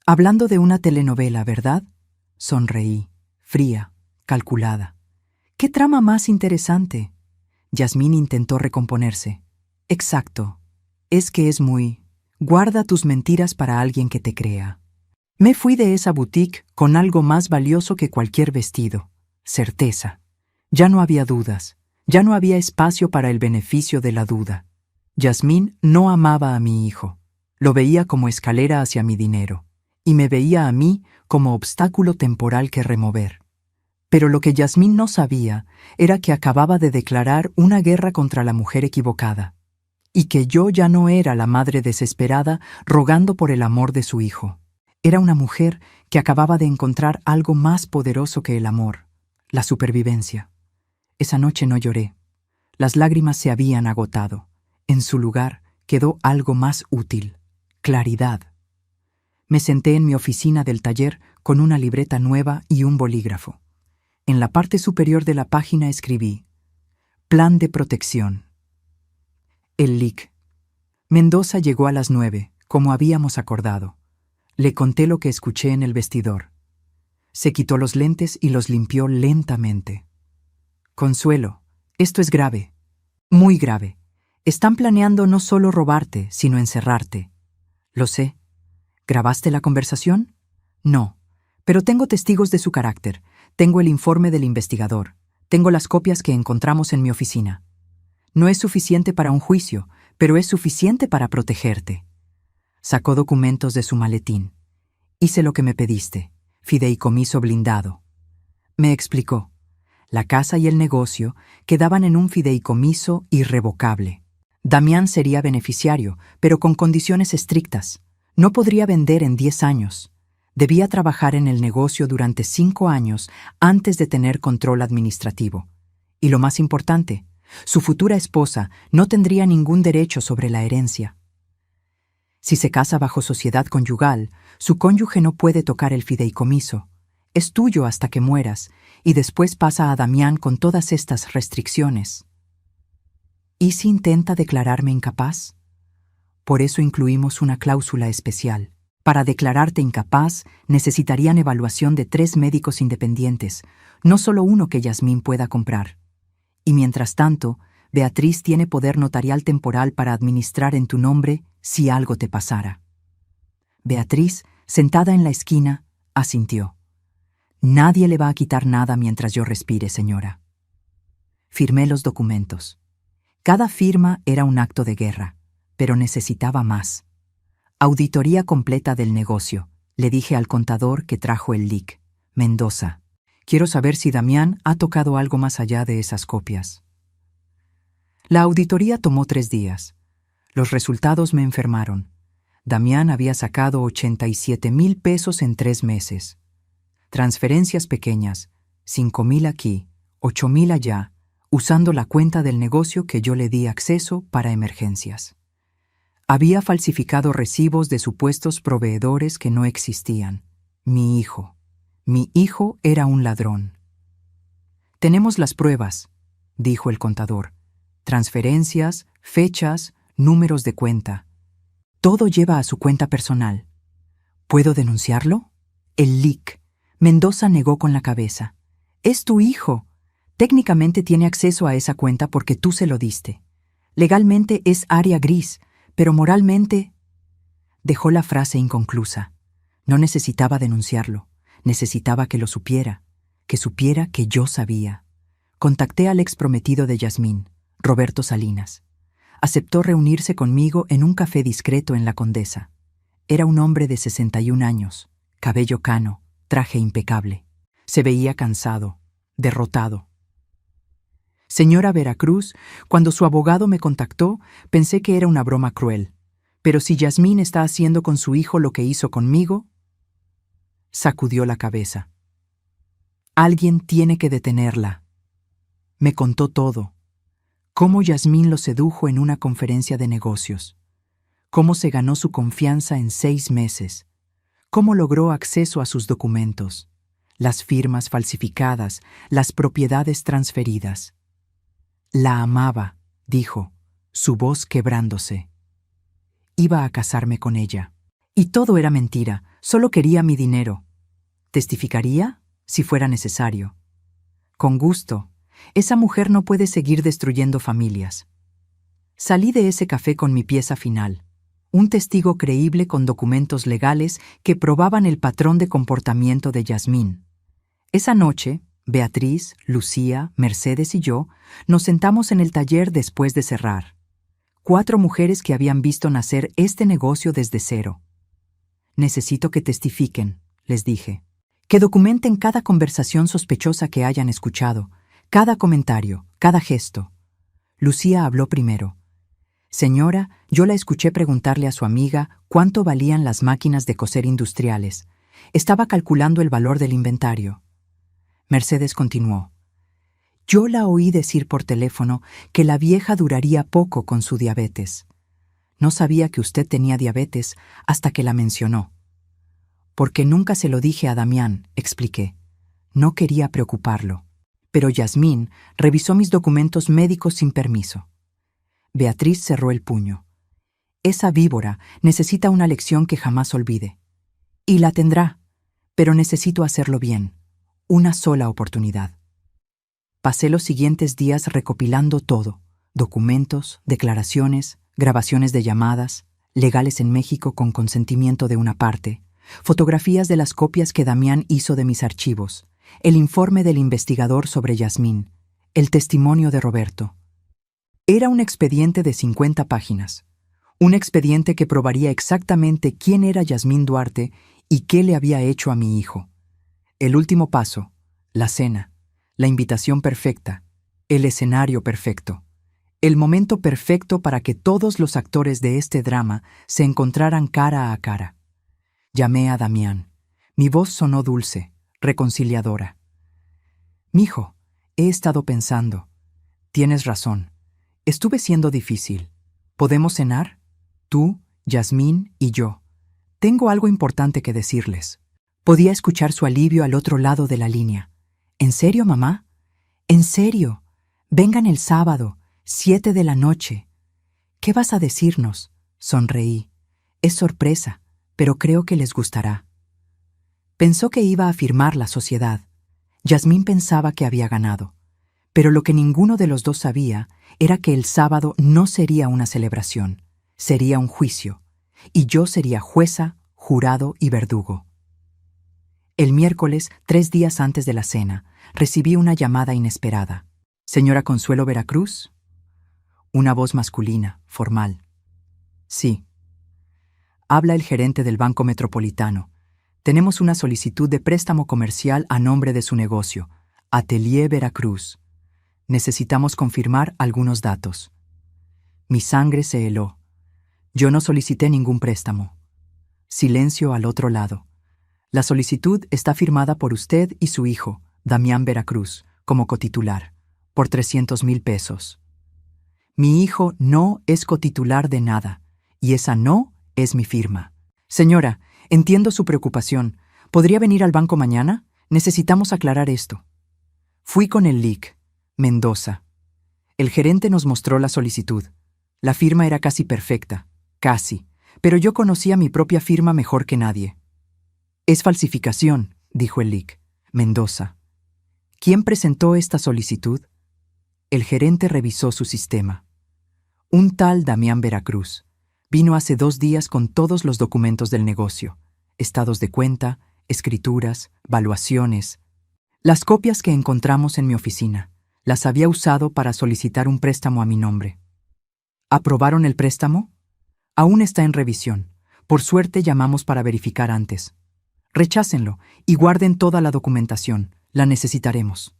hablando de una telenovela, ¿verdad? Sonreí, fría, calculada. ¿Qué trama más interesante? Yasmín intentó recomponerse. Exacto. Es que es muy... Guarda tus mentiras para alguien que te crea. Me fui de esa boutique con algo más valioso que cualquier vestido. Certeza. Ya no había dudas. Ya no había espacio para el beneficio de la duda. Yasmín no amaba a mi hijo. Lo veía como escalera hacia mi dinero. Y me veía a mí como obstáculo temporal que remover. Pero lo que Yasmín no sabía era que acababa de declarar una guerra contra la mujer equivocada, y que yo ya no era la madre desesperada rogando por el amor de su hijo. Era una mujer que acababa de encontrar algo más poderoso que el amor, la supervivencia. Esa noche no lloré. Las lágrimas se habían agotado. En su lugar quedó algo más útil: claridad. Me senté en mi oficina del taller con una libreta nueva y un bolígrafo. En la parte superior de la página escribí: Plan de protección. El LIC. Mendoza llegó a las 9, como habíamos acordado. Le conté lo que escuché en el vestidor. Se quitó los lentes y los limpió lentamente. Consuelo, esto es grave, muy grave. Están planeando no solo robarte, sino encerrarte. Lo sé. ¿Grabaste la conversación? No, pero tengo testigos de su carácter. Tengo el informe del investigador. Tengo las copias que encontramos en mi oficina. No es suficiente para un juicio, pero es suficiente para protegerte. Sacó documentos de su maletín. Hice lo que me pediste: fideicomiso blindado. Me explicó. La casa y el negocio quedaban en un fideicomiso irrevocable. Damián sería beneficiario, pero con condiciones estrictas. No podría vender en 10 años. Debía trabajar en el negocio durante 5 años antes de tener control administrativo. Y lo más importante, su futura esposa no tendría ningún derecho sobre la herencia. Si se casa bajo sociedad conyugal, su cónyuge no puede tocar el fideicomiso. Es tuyo hasta que mueras, y después pasa a Damián con todas estas restricciones. ¿Y si intenta declararme incapaz? Por eso incluimos una cláusula especial. Para declararte incapaz, necesitarían evaluación de 3 médicos independientes, no solo uno que Yasmín pueda comprar. Y mientras tanto, Beatriz tiene poder notarial temporal para administrar en tu nombre si algo te pasara. Beatriz, sentada en la esquina, asintió. Nadie le va a quitar nada mientras yo respire, señora. Firmé los documentos. Cada firma era un acto de guerra, pero necesitaba más. Auditoría completa del negocio, le dije al contador que trajo el LIC. Mendoza. Quiero saber si Damián ha tocado algo más allá de esas copias. La auditoría tomó 3 días. Los resultados me enfermaron. Damián había sacado 87,000 pesos en 3 meses. Transferencias pequeñas, 5,000 aquí, 8,000 allá, usando la cuenta del negocio que yo le di acceso para emergencias. Había falsificado recibos de supuestos proveedores que no existían. Mi hijo era un ladrón. Tenemos las pruebas, dijo el contador. Transferencias, fechas, números de cuenta. Todo lleva a su cuenta personal. ¿Puedo denunciarlo? El LIC. Mendoza negó con la cabeza. Es tu hijo. Técnicamente tiene acceso a esa cuenta porque tú se lo diste. Legalmente es área gris, pero moralmente... Dejó la frase inconclusa. No necesitaba denunciarlo. Necesitaba que lo supiera. Que supiera que yo sabía. Contacté al exprometido de Yasmín, Roberto Salinas. Aceptó reunirse conmigo en un café discreto en La Condesa. Era un hombre de 61 años, cabello cano, traje impecable. Se veía cansado, derrotado. Señora Veracruz, cuando su abogado me contactó, pensé que era una broma cruel. Pero si Yasmín está haciendo con su hijo lo que hizo conmigo... Sacudió la cabeza. Alguien tiene que detenerla. Me contó todo. Cómo Yasmín lo sedujo en una conferencia de negocios. Cómo se ganó su confianza en 6 meses. Cómo logró acceso a sus documentos. Las firmas falsificadas, las propiedades transferidas. La amaba, dijo, su voz quebrándose. Iba a casarme con ella. Y todo era mentira, solo quería mi dinero. ¿Testificaría? Si fuera necesario. Con gusto. Esa mujer no puede seguir destruyendo familias. Salí de ese café con mi pieza final. Un testigo creíble con documentos legales que probaban el patrón de comportamiento de Yasmín. Esa noche, Beatriz, Lucía, Mercedes y yo nos sentamos en el taller después de cerrar. 4 mujeres que habían visto nacer este negocio desde cero. Necesito que testifiquen, les dije. Que documenten cada conversación sospechosa que hayan escuchado, cada comentario, cada gesto. Lucía habló primero. Señora, yo la escuché preguntarle a su amiga cuánto valían las máquinas de coser industriales. Estaba calculando el valor del inventario. Mercedes continuó. Yo la oí decir por teléfono que la vieja duraría poco con su diabetes. No sabía que usted tenía diabetes hasta que la mencionó. Porque nunca se lo dije a Damián, expliqué. No quería preocuparlo. Pero Yasmín revisó mis documentos médicos sin permiso. Beatriz cerró el puño. Esa víbora necesita una lección que jamás olvide. Y la tendrá, pero necesito hacerlo bien. Una sola oportunidad. Pasé los siguientes días recopilando todo. Documentos, declaraciones, grabaciones de llamadas, legales en México con consentimiento de una parte, fotografías de las copias que Damián hizo de mis archivos, el informe del investigador sobre Yasmín, el testimonio de Roberto. Era un expediente de 50 páginas. Un expediente que probaría exactamente quién era Yasmín Duarte y qué le había hecho a mi hijo. El último paso, la cena, la invitación perfecta, el escenario perfecto, el momento perfecto para que todos los actores de este drama se encontraran cara a cara. Llamé a Damián. Mi voz sonó dulce, reconciliadora. Mijo, he estado pensando. Tienes razón. Estuve siendo difícil. ¿Podemos cenar? Tú, Yasmín y yo. Tengo algo importante que decirles. Podía escuchar su alivio al otro lado de la línea. ¿En serio, mamá? ¿En serio? Vengan el sábado, 7 de la noche. ¿Qué vas a decirnos? Sonreí. Es sorpresa, pero creo que les gustará. Pensó que iba a firmar la sociedad. Yasmín pensaba que había ganado. Pero lo que ninguno de los dos sabía era que el sábado no sería una celebración, sería un juicio, y yo sería jueza, jurado y verdugo. El miércoles, 3 días antes de la cena, recibí una llamada inesperada. ¿Señora Consuelo Veracruz? Una voz masculina, formal. Sí. Habla el gerente del Banco Metropolitano. Tenemos una solicitud de préstamo comercial a nombre de su negocio, Atelier Veracruz. Necesitamos confirmar algunos datos. Mi sangre se heló. Yo no solicité ningún préstamo. Silencio al otro lado. La solicitud está firmada por usted y su hijo, Damián Veracruz, como cotitular. por 300,000 pesos. Mi hijo no es cotitular de nada, y esa no es mi firma. Señora, entiendo su preocupación. ¿Podría venir al banco mañana? Necesitamos aclarar esto. Fui con el LIC, Mendoza. El gerente nos mostró la solicitud. La firma era casi perfecta, casi, pero yo conocía mi propia firma mejor que nadie. Es falsificación, dijo el LIC, Mendoza. ¿Quién presentó esta solicitud? El gerente revisó su sistema. Un tal Damián Veracruz. Vino hace 2 días con todos los documentos del negocio, estados de cuenta, escrituras, valuaciones. Las copias que encontramos en mi oficina, las había usado para solicitar un préstamo a mi nombre. ¿Aprobaron el préstamo? Aún está en revisión. Por suerte llamamos para verificar antes. Rechácenlo y guarden toda la documentación. La necesitaremos.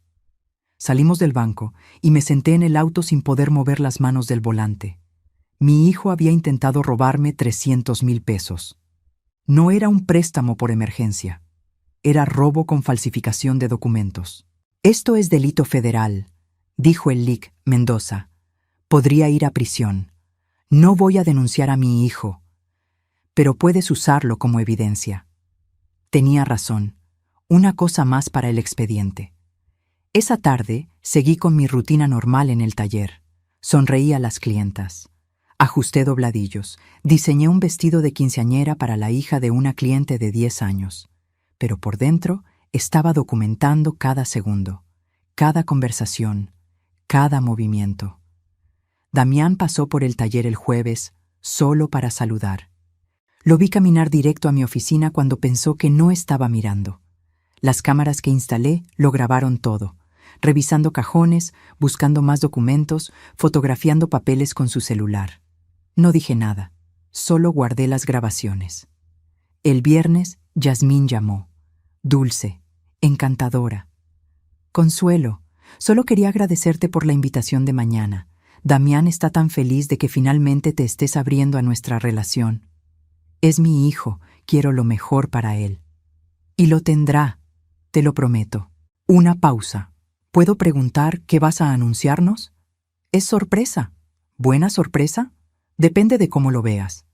Salimos del banco y me senté en el auto sin poder mover las manos del volante. Mi hijo había intentado robarme 300,000 pesos. No era un préstamo por emergencia. Era robo con falsificación de documentos. Esto es delito federal, dijo el LIC, Mendoza. Podría ir a prisión. No voy a denunciar a mi hijo, pero puedes usarlo como evidencia. Tenía razón. Una cosa más para el expediente. Esa tarde seguí con mi rutina normal en el taller. Sonreí a las clientas. Ajusté dobladillos. Diseñé un vestido de quinceañera para la hija de una cliente de 10 años. Pero por dentro estaba documentando cada segundo, cada conversación, cada movimiento. Damián pasó por el taller el jueves solo para saludar. Lo vi caminar directo a mi oficina cuando pensó que no estaba mirando. Las cámaras que instalé lo grabaron todo, revisando cajones, buscando más documentos, fotografiando papeles con su celular. No dije nada, solo guardé las grabaciones. El viernes, Yasmín llamó. Dulce, encantadora. Consuelo, solo quería agradecerte por la invitación de mañana. Damián está tan feliz de que finalmente te estés abriendo a nuestra relación. Es mi hijo, quiero lo mejor para él. Y lo tendrá, te lo prometo. Una pausa. ¿Puedo preguntar qué vas a anunciarnos? Es sorpresa. ¿Buena sorpresa? Depende de cómo lo veas.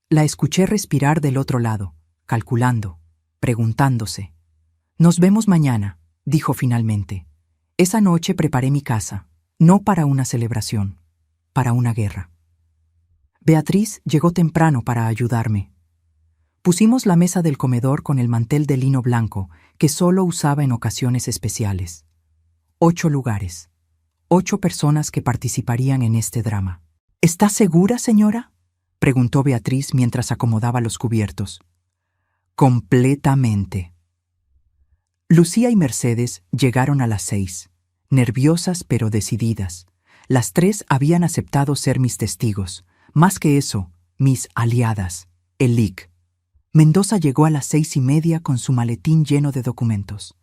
La escuché respirar del otro lado, calculando, preguntándose. Nos vemos mañana, dijo finalmente. Esa noche preparé mi casa, no para una celebración, para una guerra. Beatriz llegó temprano para ayudarme. Pusimos la mesa del comedor con el mantel de lino blanco que solo usaba en ocasiones especiales. 8 lugares, 8 personas que participarían en este drama. ¿Está segura, señora?, preguntó Beatriz mientras acomodaba los cubiertos. Completamente. Lucía y Mercedes llegaron a las 6, nerviosas pero decididas. Las 3 habían aceptado ser mis testigos. Más que eso, mis aliadas, el LIC. Mendoza llegó a las 6:30 con su maletín lleno de documentos.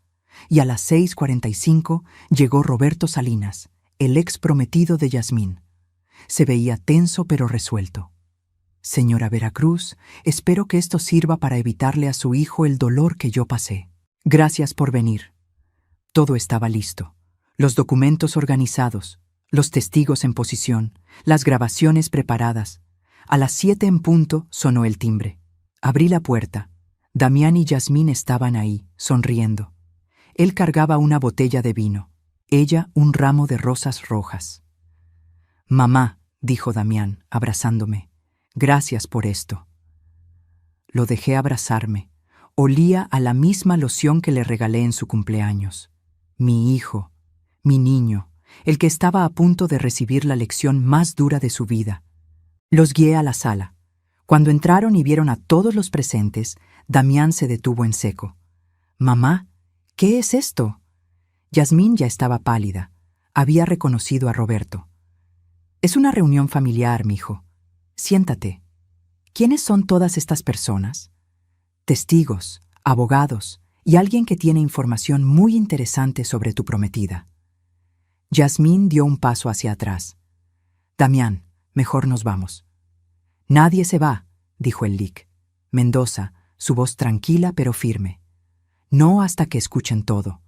Y a las 6:45 llegó Roberto Salinas, el ex prometido de Yasmín. Se veía tenso pero resuelto. Señora Veracruz, espero que esto sirva para evitarle a su hijo el dolor que yo pasé. Gracias por venir. Todo estaba listo. Los documentos organizados, los testigos en posición, las grabaciones preparadas. A las 7 en punto sonó el timbre. Abrí la puerta. Damián y Yasmín estaban ahí, sonriendo. Él cargaba una botella de vino, ella un ramo de rosas rojas. Mamá, dijo Damián, abrazándome, gracias por esto. Lo dejé abrazarme. Olía a la misma loción que le regalé en su cumpleaños. Mi hijo, mi niño, el que estaba a punto de recibir la lección más dura de su vida. Los guié a la sala. Cuando entraron y vieron a todos los presentes, Damián se detuvo en seco. Mamá, ¿qué es esto? Yasmín ya estaba pálida. Había reconocido a Roberto. Es una reunión familiar, mijo. Siéntate. ¿Quiénes son todas estas personas? Testigos, abogados y alguien que tiene información muy interesante sobre tu prometida. Yasmín dio un paso hacia atrás. Damián, mejor nos vamos. Nadie se va, dijo el LIC. Mendoza, su voz tranquila pero firme. No hasta que escuchen todo.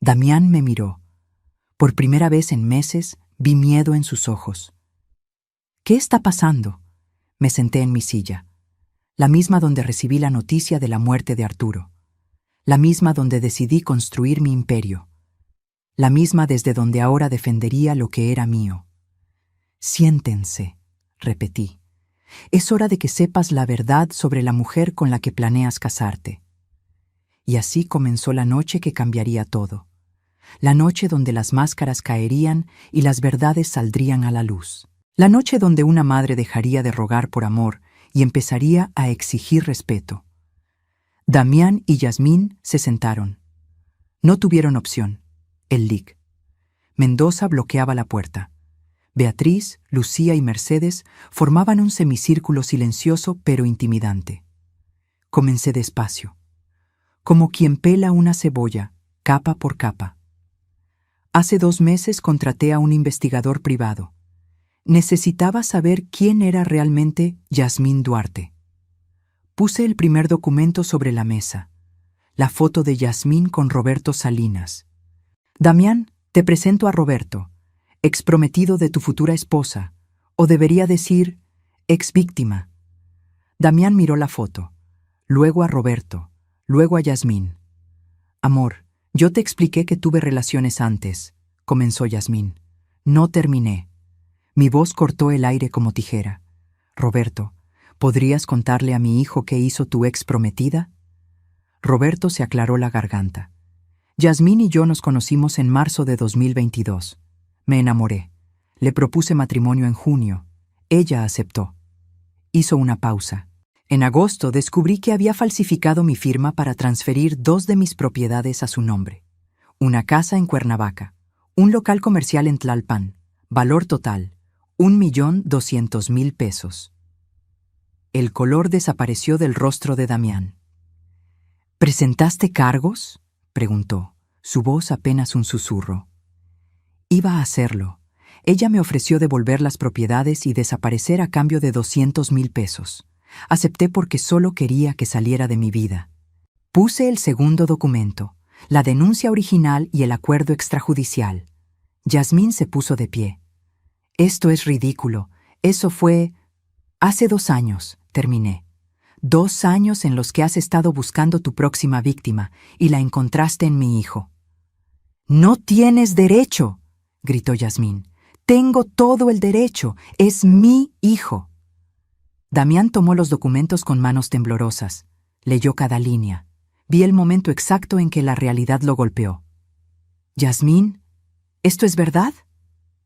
Damián me miró. Por primera vez en meses vi miedo en sus ojos. ¿Qué está pasando? Me senté en mi silla, la misma donde recibí la noticia de la muerte de Arturo, la misma donde decidí construir mi imperio, la misma desde donde ahora defendería lo que era mío. Siéntense, repetí. Es hora de que sepas la verdad sobre la mujer con la que planeas casarte. Y así comenzó la noche que cambiaría todo. La noche donde las máscaras caerían y las verdades saldrían a la luz. La noche donde una madre dejaría de rogar por amor y empezaría a exigir respeto. Damián y Yasmín se sentaron. No tuvieron opción. El lic. Mendoza bloqueaba la puerta. Beatriz, Lucía y Mercedes formaban un semicírculo silencioso pero intimidante. Comencé despacio, como quien pela una cebolla, capa por capa. Hace 2 meses contraté a un investigador privado. Necesitaba saber quién era realmente Yasmín Duarte. Puse el primer documento sobre la mesa, la foto de Yasmín con Roberto Salinas. Damián, te presento a Roberto, exprometido de tu futura esposa, o debería decir, exvíctima. Damián miró la foto, luego a Roberto, luego a Yasmín. Amor, yo te expliqué que tuve relaciones antes, comenzó Yasmín. No terminé. Mi voz cortó el aire como tijera. Roberto, ¿podrías contarle a mi hijo qué hizo tu ex prometida? Roberto se aclaró la garganta. Yasmín y yo nos conocimos en marzo de 2022. Me enamoré. Le propuse matrimonio en junio. Ella aceptó. Hizo una pausa. En agosto descubrí que había falsificado mi firma para transferir 2 de mis propiedades a su nombre. Una casa en Cuernavaca, un local comercial en Tlalpan, valor total, 1.200.000 pesos. El color desapareció del rostro de Damián. ¿Presentaste cargos?, preguntó, su voz apenas un susurro. Iba a hacerlo. Ella me ofreció devolver las propiedades y desaparecer a cambio de 200.000 pesos. Acepté porque solo quería que saliera de mi vida. Puse el segundo documento, la denuncia original y el acuerdo extrajudicial. Yasmín se puso de pie. Esto es ridículo. Eso fue hace 2 años, terminé. 2 años en los que has estado buscando tu próxima víctima y la encontraste en mi hijo. «No tienes derecho», gritó Yasmín. «Tengo todo el derecho. Es mi hijo». Damián tomó los documentos con manos temblorosas. Leyó cada línea. Vi el momento exacto en que la realidad lo golpeó. «Yasmín, ¿esto es verdad?»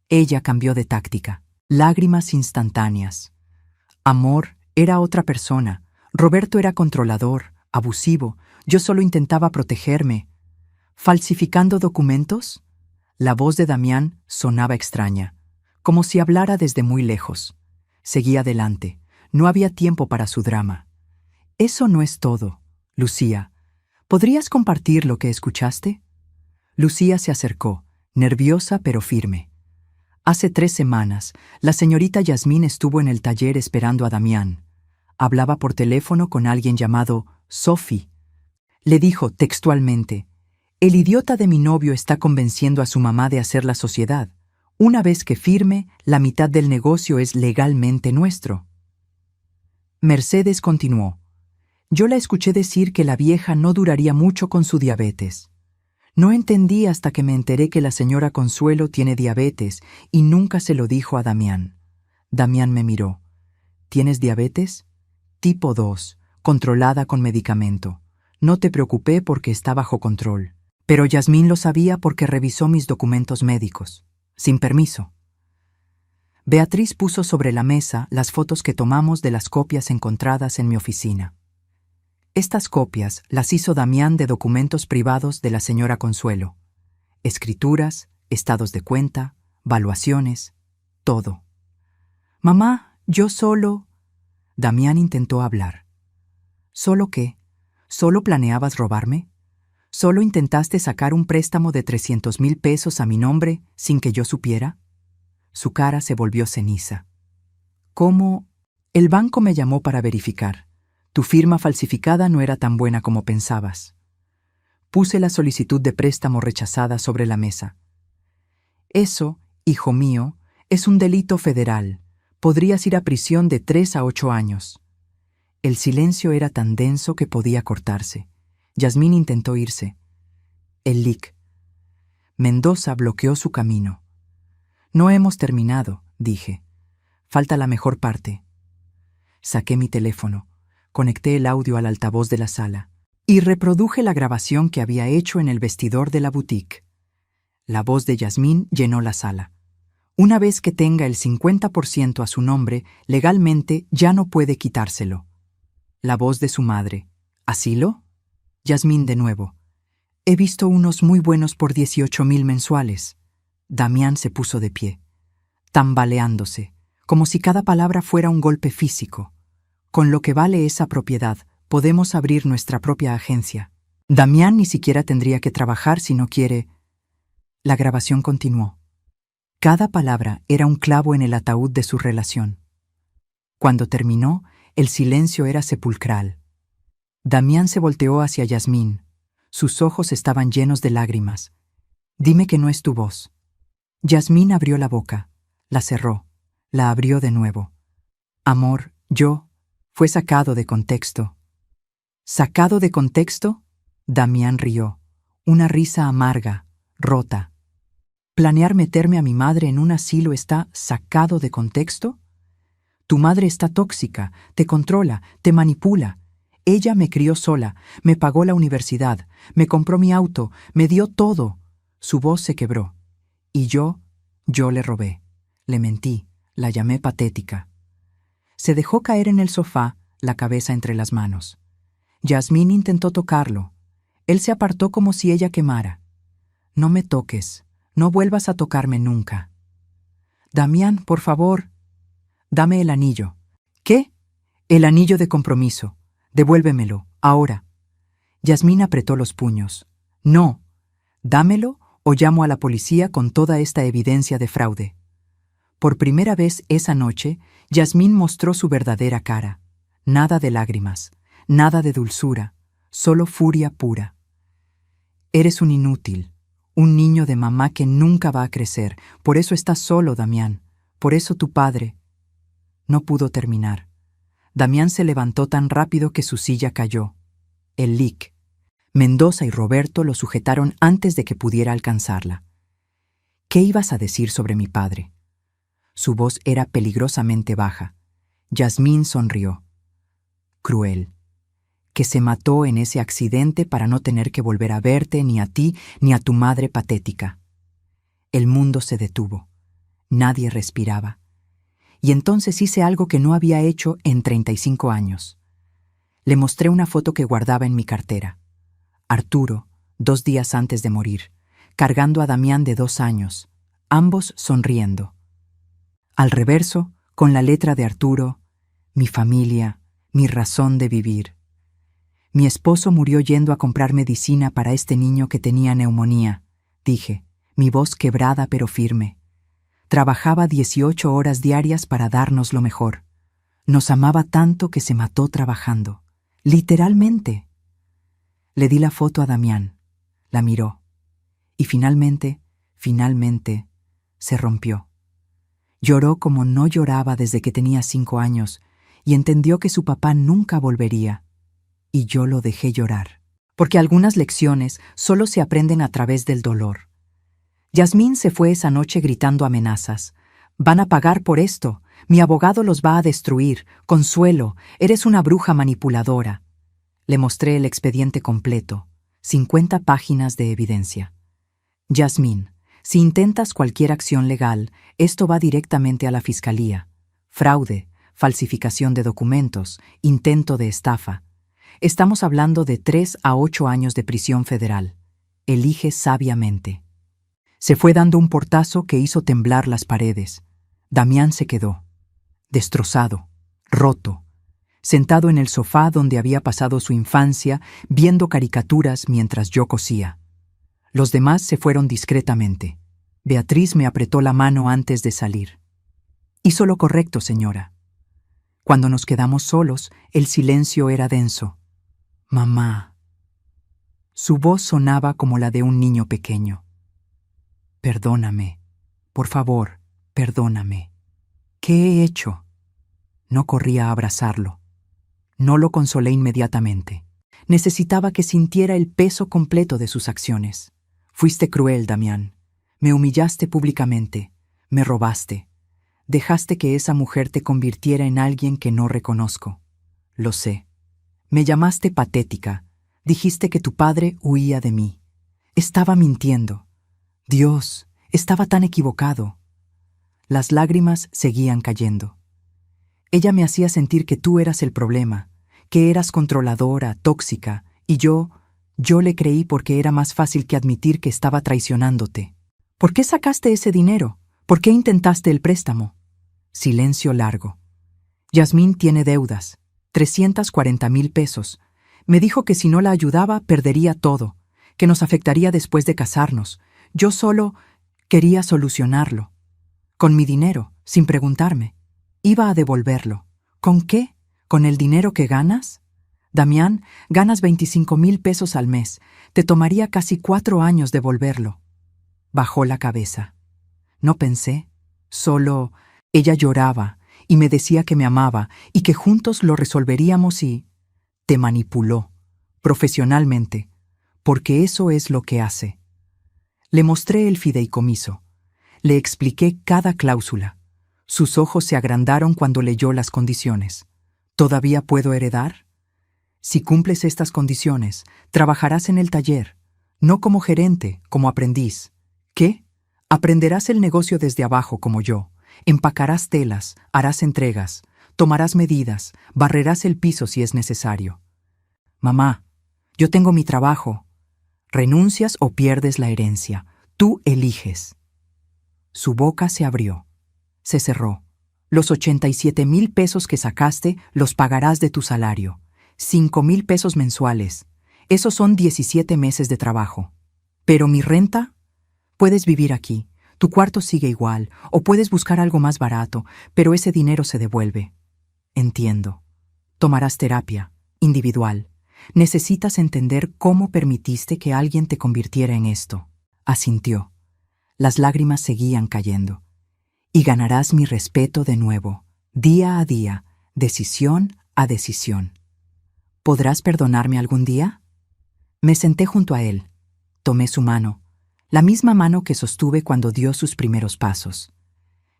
Ella cambió de táctica. Lágrimas instantáneas. Amor era otra persona. Roberto era controlador, abusivo. Yo solo intentaba protegerme. ¿Falsificando documentos? La voz de Damián sonaba extraña, como si hablara desde muy lejos. Seguí adelante. No había tiempo para su drama. Eso no es todo, Lucía. ¿Podrías compartir lo que escuchaste? Lucía se acercó, nerviosa pero firme. Hace 3 semanas, la señorita Yasmín estuvo en el taller esperando a Damián. Hablaba por teléfono con alguien llamado Sophie. Le dijo textualmente: «El idiota de mi novio está convenciendo a su mamá de hacer la sociedad. Una vez que firme, la mitad del negocio es legalmente nuestro». Mercedes continuó: «Yo la escuché decir que la vieja no duraría mucho con su diabetes. No entendí hasta que me enteré que la señora Consuelo tiene diabetes y nunca se lo dijo a Damián». Damián me miró. «¿Tienes diabetes?» «Tipo 2, controlada con medicamento. No te preocupé porque está bajo control. Pero Yasmín lo sabía porque revisó mis documentos médicos, sin permiso». Beatriz puso sobre la mesa las fotos que tomamos de las copias encontradas en mi oficina. Estas copias las hizo Damián de documentos privados de la señora Consuelo. Escrituras, estados de cuenta, valuaciones, todo. «Mamá, yo solo...» Damián intentó hablar. «¿Solo qué? ¿Solo planeabas robarme? ¿Solo intentaste sacar un préstamo de 300.000 pesos a mi nombre sin que yo supiera?» Su cara se volvió ceniza. «¿Cómo? El banco me llamó para verificar. Tu firma falsificada no era tan buena como pensabas». Puse la solicitud de préstamo rechazada sobre la mesa. Eso, hijo mío, es un delito federal. Podrías ir a prisión de 3 a 8 años. El silencio era tan denso que podía cortarse. Yasmín intentó irse. El lic. Mendoza bloqueó su camino. No hemos terminado, dije. Falta la mejor parte. Saqué mi teléfono, conecté el audio al altavoz de la sala y reproduje la grabación que había hecho en el vestidor de la boutique. La voz de Yasmín llenó la sala. Una vez que tenga el 50% a su nombre, legalmente ya no puede quitárselo. La voz de su madre. ¿Asilo? Yasmín de nuevo. He visto unos muy buenos por 18,000 mensuales. Damián se puso de pie, tambaleándose, como si cada palabra fuera un golpe físico. Con lo que vale esa propiedad, podemos abrir nuestra propia agencia. Damián ni siquiera tendría que trabajar si no quiere. La grabación continuó. Cada palabra era un clavo en el ataúd de su relación. Cuando terminó, el silencio era sepulcral. Damián se volteó hacia Yasmín. Sus ojos estaban llenos de lágrimas. Dime que no es tu voz. Yasmín abrió la boca, la cerró, la abrió de nuevo. Amor, yo... Fue sacado de contexto. ¿Sacado de contexto? Damián rió, una risa amarga, rota. ¿Planear meterme a mi madre en un asilo está sacado de contexto? Tu madre está tóxica, te controla, te manipula. Ella me crió sola, me pagó la universidad, me compró mi auto, me dio todo. Su voz se quebró. Y yo le robé, le mentí, la llamé patética. Se dejó caer en el sofá, la cabeza entre las manos. Yasmín intentó tocarlo. Él se apartó como si ella quemara. No me toques, no vuelvas a tocarme nunca. Damián, por favor. Dame el anillo. ¿Qué? El anillo de compromiso. Devuélvemelo, ahora. Yasmín apretó los puños. No. Dámelo o llamo a la policía con toda esta evidencia de fraude. Por primera vez esa noche, Yasmín mostró su verdadera cara. Nada de lágrimas, nada de dulzura, solo furia pura. Eres un inútil, un niño de mamá que nunca va a crecer. Por eso estás solo, Damián. Por eso tu padre... No pudo terminar. Damián se levantó tan rápido que su silla cayó. El lic. Mendoza y Roberto lo sujetaron antes de que pudiera alcanzarla. ¿Qué ibas a decir sobre mi padre? Su voz era peligrosamente baja. Yasmín sonrió. Cruel. Que se mató en ese accidente para no tener que volver a verte ni a ti ni a tu madre patética. El mundo se detuvo. Nadie respiraba. Y entonces hice algo que no había hecho en 35 años. Le mostré una foto que guardaba en mi cartera. Arturo, 2 días antes de morir, cargando a Damián de 2 años, ambos sonriendo. Al reverso, con la letra de Arturo, mi familia, mi razón de vivir. Mi esposo murió yendo a comprar medicina para este niño que tenía neumonía, dije, mi voz quebrada pero firme. Trabajaba 18 horas diarias para darnos lo mejor. Nos amaba tanto que se mató trabajando. Literalmente. Le di la foto a Damián. La miró. Y finalmente, se rompió. Lloró como no lloraba desde que tenía 5 años y entendió que su papá nunca volvería. Y yo lo dejé llorar. Porque algunas lecciones solo se aprenden a través del dolor. Yasmín se fue esa noche gritando amenazas. Van a pagar por esto. Mi abogado los va a destruir. Consuelo, eres una bruja manipuladora. Le mostré el expediente completo. 50 páginas de evidencia. Yasmín, si intentas cualquier acción legal, esto va directamente a la fiscalía. Fraude, falsificación de documentos, intento de estafa. Estamos hablando de 3 a 8 años de prisión federal. Elige sabiamente. Se fue dando un portazo que hizo temblar las paredes. Damián se quedó, destrozado, roto, sentado en el sofá donde había pasado su infancia, viendo caricaturas mientras yo cosía. Los demás se fueron discretamente. Beatriz me apretó la mano antes de salir. Hizo lo correcto, señora. Cuando nos quedamos solos, el silencio era denso. Mamá. Su voz sonaba como la de un niño pequeño. Perdóname, Por favor, perdóname. ¿Qué he hecho? No corrí a abrazarlo. No lo consolé inmediatamente. Necesitaba que sintiera el peso completo de sus acciones. Fuiste cruel, Damián. Me humillaste públicamente. Me robaste. Dejaste que esa mujer te convirtiera en alguien que no reconozco. Lo sé. Me llamaste patética. Dijiste que tu padre huía de mí. Estaba mintiendo. Dios, estaba tan equivocado. Las lágrimas seguían cayendo. Ella me hacía sentir que tú eras el problema, que eras controladora, tóxica, y yo le creí porque era más fácil que admitir que estaba traicionándote. ¿Por qué sacaste ese dinero? ¿Por qué intentaste el préstamo? Silencio largo. Yasmín tiene deudas, 340,000 pesos. Me dijo que si no la ayudaba perdería todo, que nos afectaría después de casarnos. Yo solo quería solucionarlo. Con mi dinero, sin preguntarme. Iba a devolverlo. ¿Con qué? ¿Con el dinero que ganas? Damián, ganas 25,000 pesos al mes. Te tomaría casi 4 años devolverlo. Bajó la cabeza. No pensé. Solo ella lloraba y me decía que me amaba y que juntos lo resolveríamos y... Te manipuló, profesionalmente, porque eso es lo que hace. Le mostré el fideicomiso. Le expliqué cada cláusula. Sus ojos se agrandaron cuando leyó las condiciones. ¿Todavía puedo heredar? Si cumples estas condiciones, trabajarás en el taller, no como gerente, como aprendiz. ¿Qué? Aprenderás el negocio desde abajo como yo. Empacarás telas, harás entregas, tomarás medidas, barrerás el piso si es necesario. Mamá, yo tengo mi trabajo. Renuncias o pierdes la herencia. Tú eliges. Su boca se abrió. Se cerró. Los 87,000 pesos que sacaste los pagarás de tu salario. 5,000 pesos mensuales. Esos son 17 meses de trabajo. ¿Pero mi renta? Puedes vivir aquí. Tu cuarto sigue igual. O puedes buscar algo más barato, pero ese dinero se devuelve. Entiendo. Tomarás terapia, individual. Necesitas entender cómo permitiste que alguien te convirtiera en esto. Asintió. Las lágrimas seguían cayendo. Y ganarás mi respeto de nuevo, día a día, decisión a decisión. ¿Podrás perdonarme algún día? Me senté junto a él. Tomé su mano, la misma mano que sostuve cuando dio sus primeros pasos.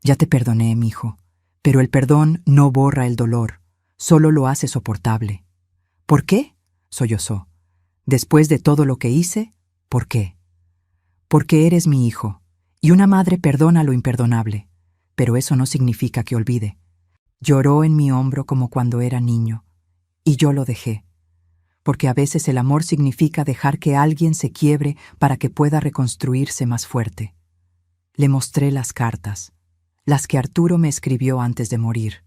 Ya te perdoné, mijo, pero el perdón no borra el dolor, solo lo hace soportable. ¿Por qué? Sollozó. Después de todo lo que hice, ¿por qué? Porque eres mi hijo, y una madre perdona lo imperdonable, pero eso no significa que olvide. Lloró en mi hombro como cuando era niño, y yo lo dejé, porque a veces el amor significa dejar que alguien se quiebre para que pueda reconstruirse más fuerte. Le mostré las cartas, las que Arturo me escribió antes de morir.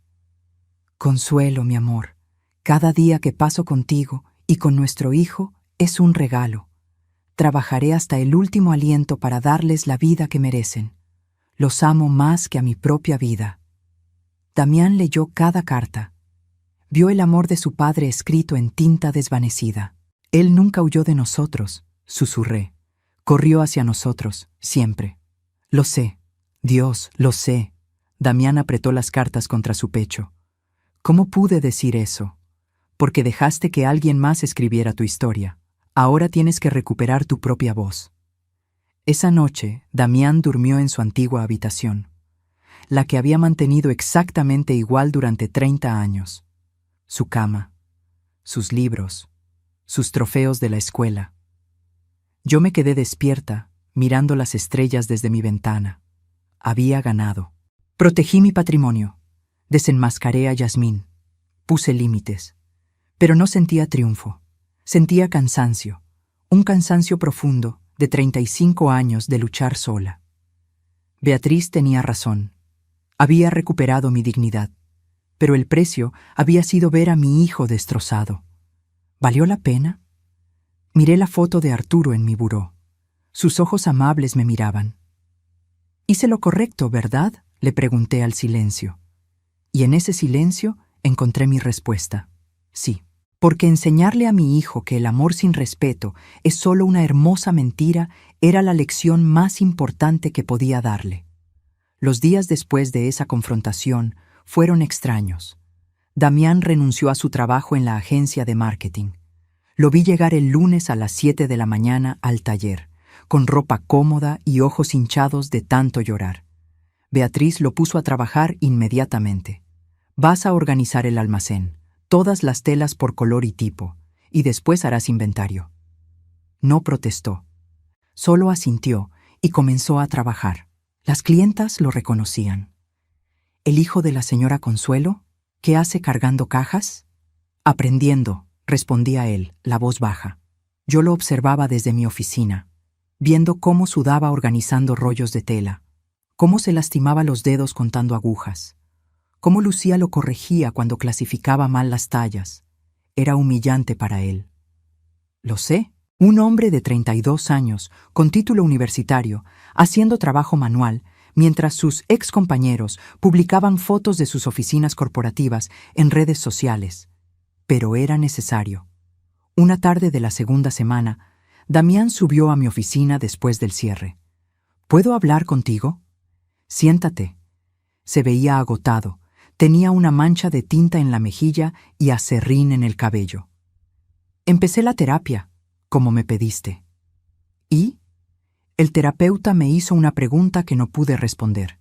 Consuelo, mi amor, cada día que paso contigo y con nuestro hijo es un regalo. Trabajaré hasta el último aliento para darles la vida que merecen. Los amo más que a mi propia vida. Damián leyó cada carta. Vio el amor de su padre escrito en tinta desvanecida. Él nunca huyó de nosotros, susurré. Corrió hacia nosotros, siempre. Lo sé, Dios, lo sé. Damián apretó las cartas contra su pecho. ¿Cómo pude decir eso? Porque dejaste que alguien más escribiera tu historia. Ahora tienes que recuperar tu propia voz. Esa noche, Damián durmió en su antigua habitación, la que había mantenido exactamente igual durante 30 años. Su cama, sus libros, sus trofeos de la escuela. Yo me quedé despierta, mirando las estrellas desde mi ventana. Había ganado. Protegí mi patrimonio. Desenmascaré a Yasmín. Puse límites. Pero no sentía triunfo. Sentía cansancio. Un cansancio profundo de 35 años de luchar sola. Beatriz tenía razón. Había recuperado mi dignidad. Pero el precio había sido ver a mi hijo destrozado. ¿Valió la pena? Miré la foto de Arturo en mi buró. Sus ojos amables me miraban. Hice lo correcto, ¿verdad?, le pregunté al silencio. Y en ese silencio encontré mi respuesta. Sí, porque enseñarle a mi hijo que el amor sin respeto es solo una hermosa mentira era la lección más importante que podía darle. Los días después de esa confrontación fueron extraños. Damián renunció a su trabajo en la agencia de marketing. Lo vi llegar el lunes a las 7 de la mañana al taller, con ropa cómoda y ojos hinchados de tanto llorar. Beatriz lo puso a trabajar inmediatamente. Vas a organizar el almacén, todas las telas por color y tipo, y después harás inventario. No protestó. Solo asintió y comenzó a trabajar. Las clientas lo reconocían. ¿El hijo de la señora Consuelo? ¿Qué hace cargando cajas? Aprendiendo, respondía él, la voz baja. Yo lo observaba desde mi oficina, viendo cómo sudaba organizando rollos de tela, cómo se lastimaba los dedos contando agujas, cómo Lucía lo corregía cuando clasificaba mal las tallas. Era humillante para él. Lo sé. Un hombre de 32 años, con título universitario, haciendo trabajo manual, mientras sus excompañeros publicaban fotos de sus oficinas corporativas en redes sociales. Pero era necesario. Una tarde de la segunda semana, Damián subió a mi oficina después del cierre. ¿Puedo hablar contigo? Siéntate. Se veía agotado. Tenía una mancha de tinta en la mejilla y aserrín en el cabello. Empecé la terapia, como me pediste. ¿Y? El terapeuta me hizo una pregunta que no pude responder.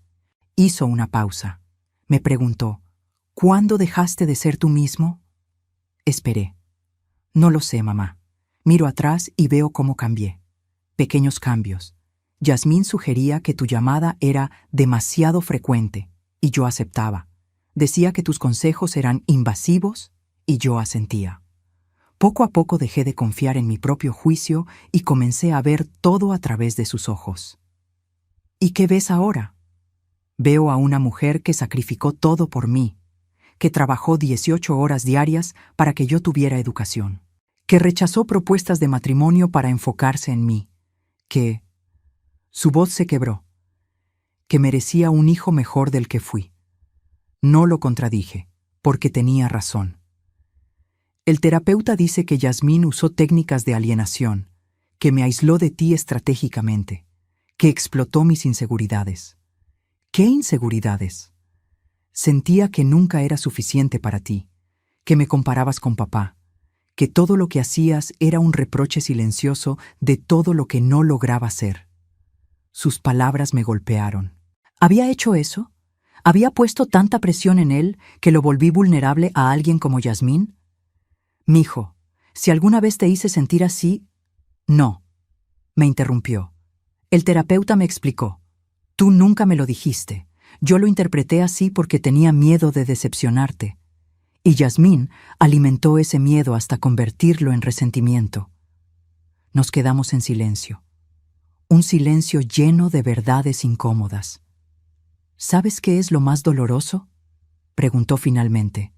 Hizo una pausa. Me preguntó, ¿cuándo dejaste de ser tú mismo? Esperé. No lo sé, mamá. Miro atrás y veo cómo cambié. Pequeños cambios. Yasmín sugería que tu llamada era demasiado frecuente, y yo aceptaba. Decía que tus consejos eran invasivos, y yo asentía. Poco a poco dejé de confiar en mi propio juicio y comencé a ver todo a través de sus ojos. ¿Y qué ves ahora? Veo a una mujer que sacrificó todo por mí, que trabajó 18 horas diarias para que yo tuviera educación, que rechazó propuestas de matrimonio para enfocarse en mí, que... Su voz se quebró, que merecía un hijo mejor del que fui. No lo contradije, porque tenía razón. El terapeuta dice que Yasmín usó técnicas de alienación, que me aisló de ti estratégicamente, que explotó mis inseguridades. ¿Qué inseguridades? Sentía que nunca era suficiente para ti, que me comparabas con papá, que todo lo que hacías era un reproche silencioso de todo lo que no lograba ser. Sus palabras me golpearon. ¿Había hecho eso? ¿Había puesto tanta presión en él que lo volví vulnerable a alguien como Yasmín? Mijo, si alguna vez te hice sentir así... No, me interrumpió. El terapeuta me explicó. Tú nunca me lo dijiste. Yo lo interpreté así porque tenía miedo de decepcionarte. Y Yasmín alimentó ese miedo hasta convertirlo en resentimiento. Nos quedamos en silencio. Un silencio lleno de verdades incómodas. ¿Sabes qué es lo más doloroso? Preguntó finalmente.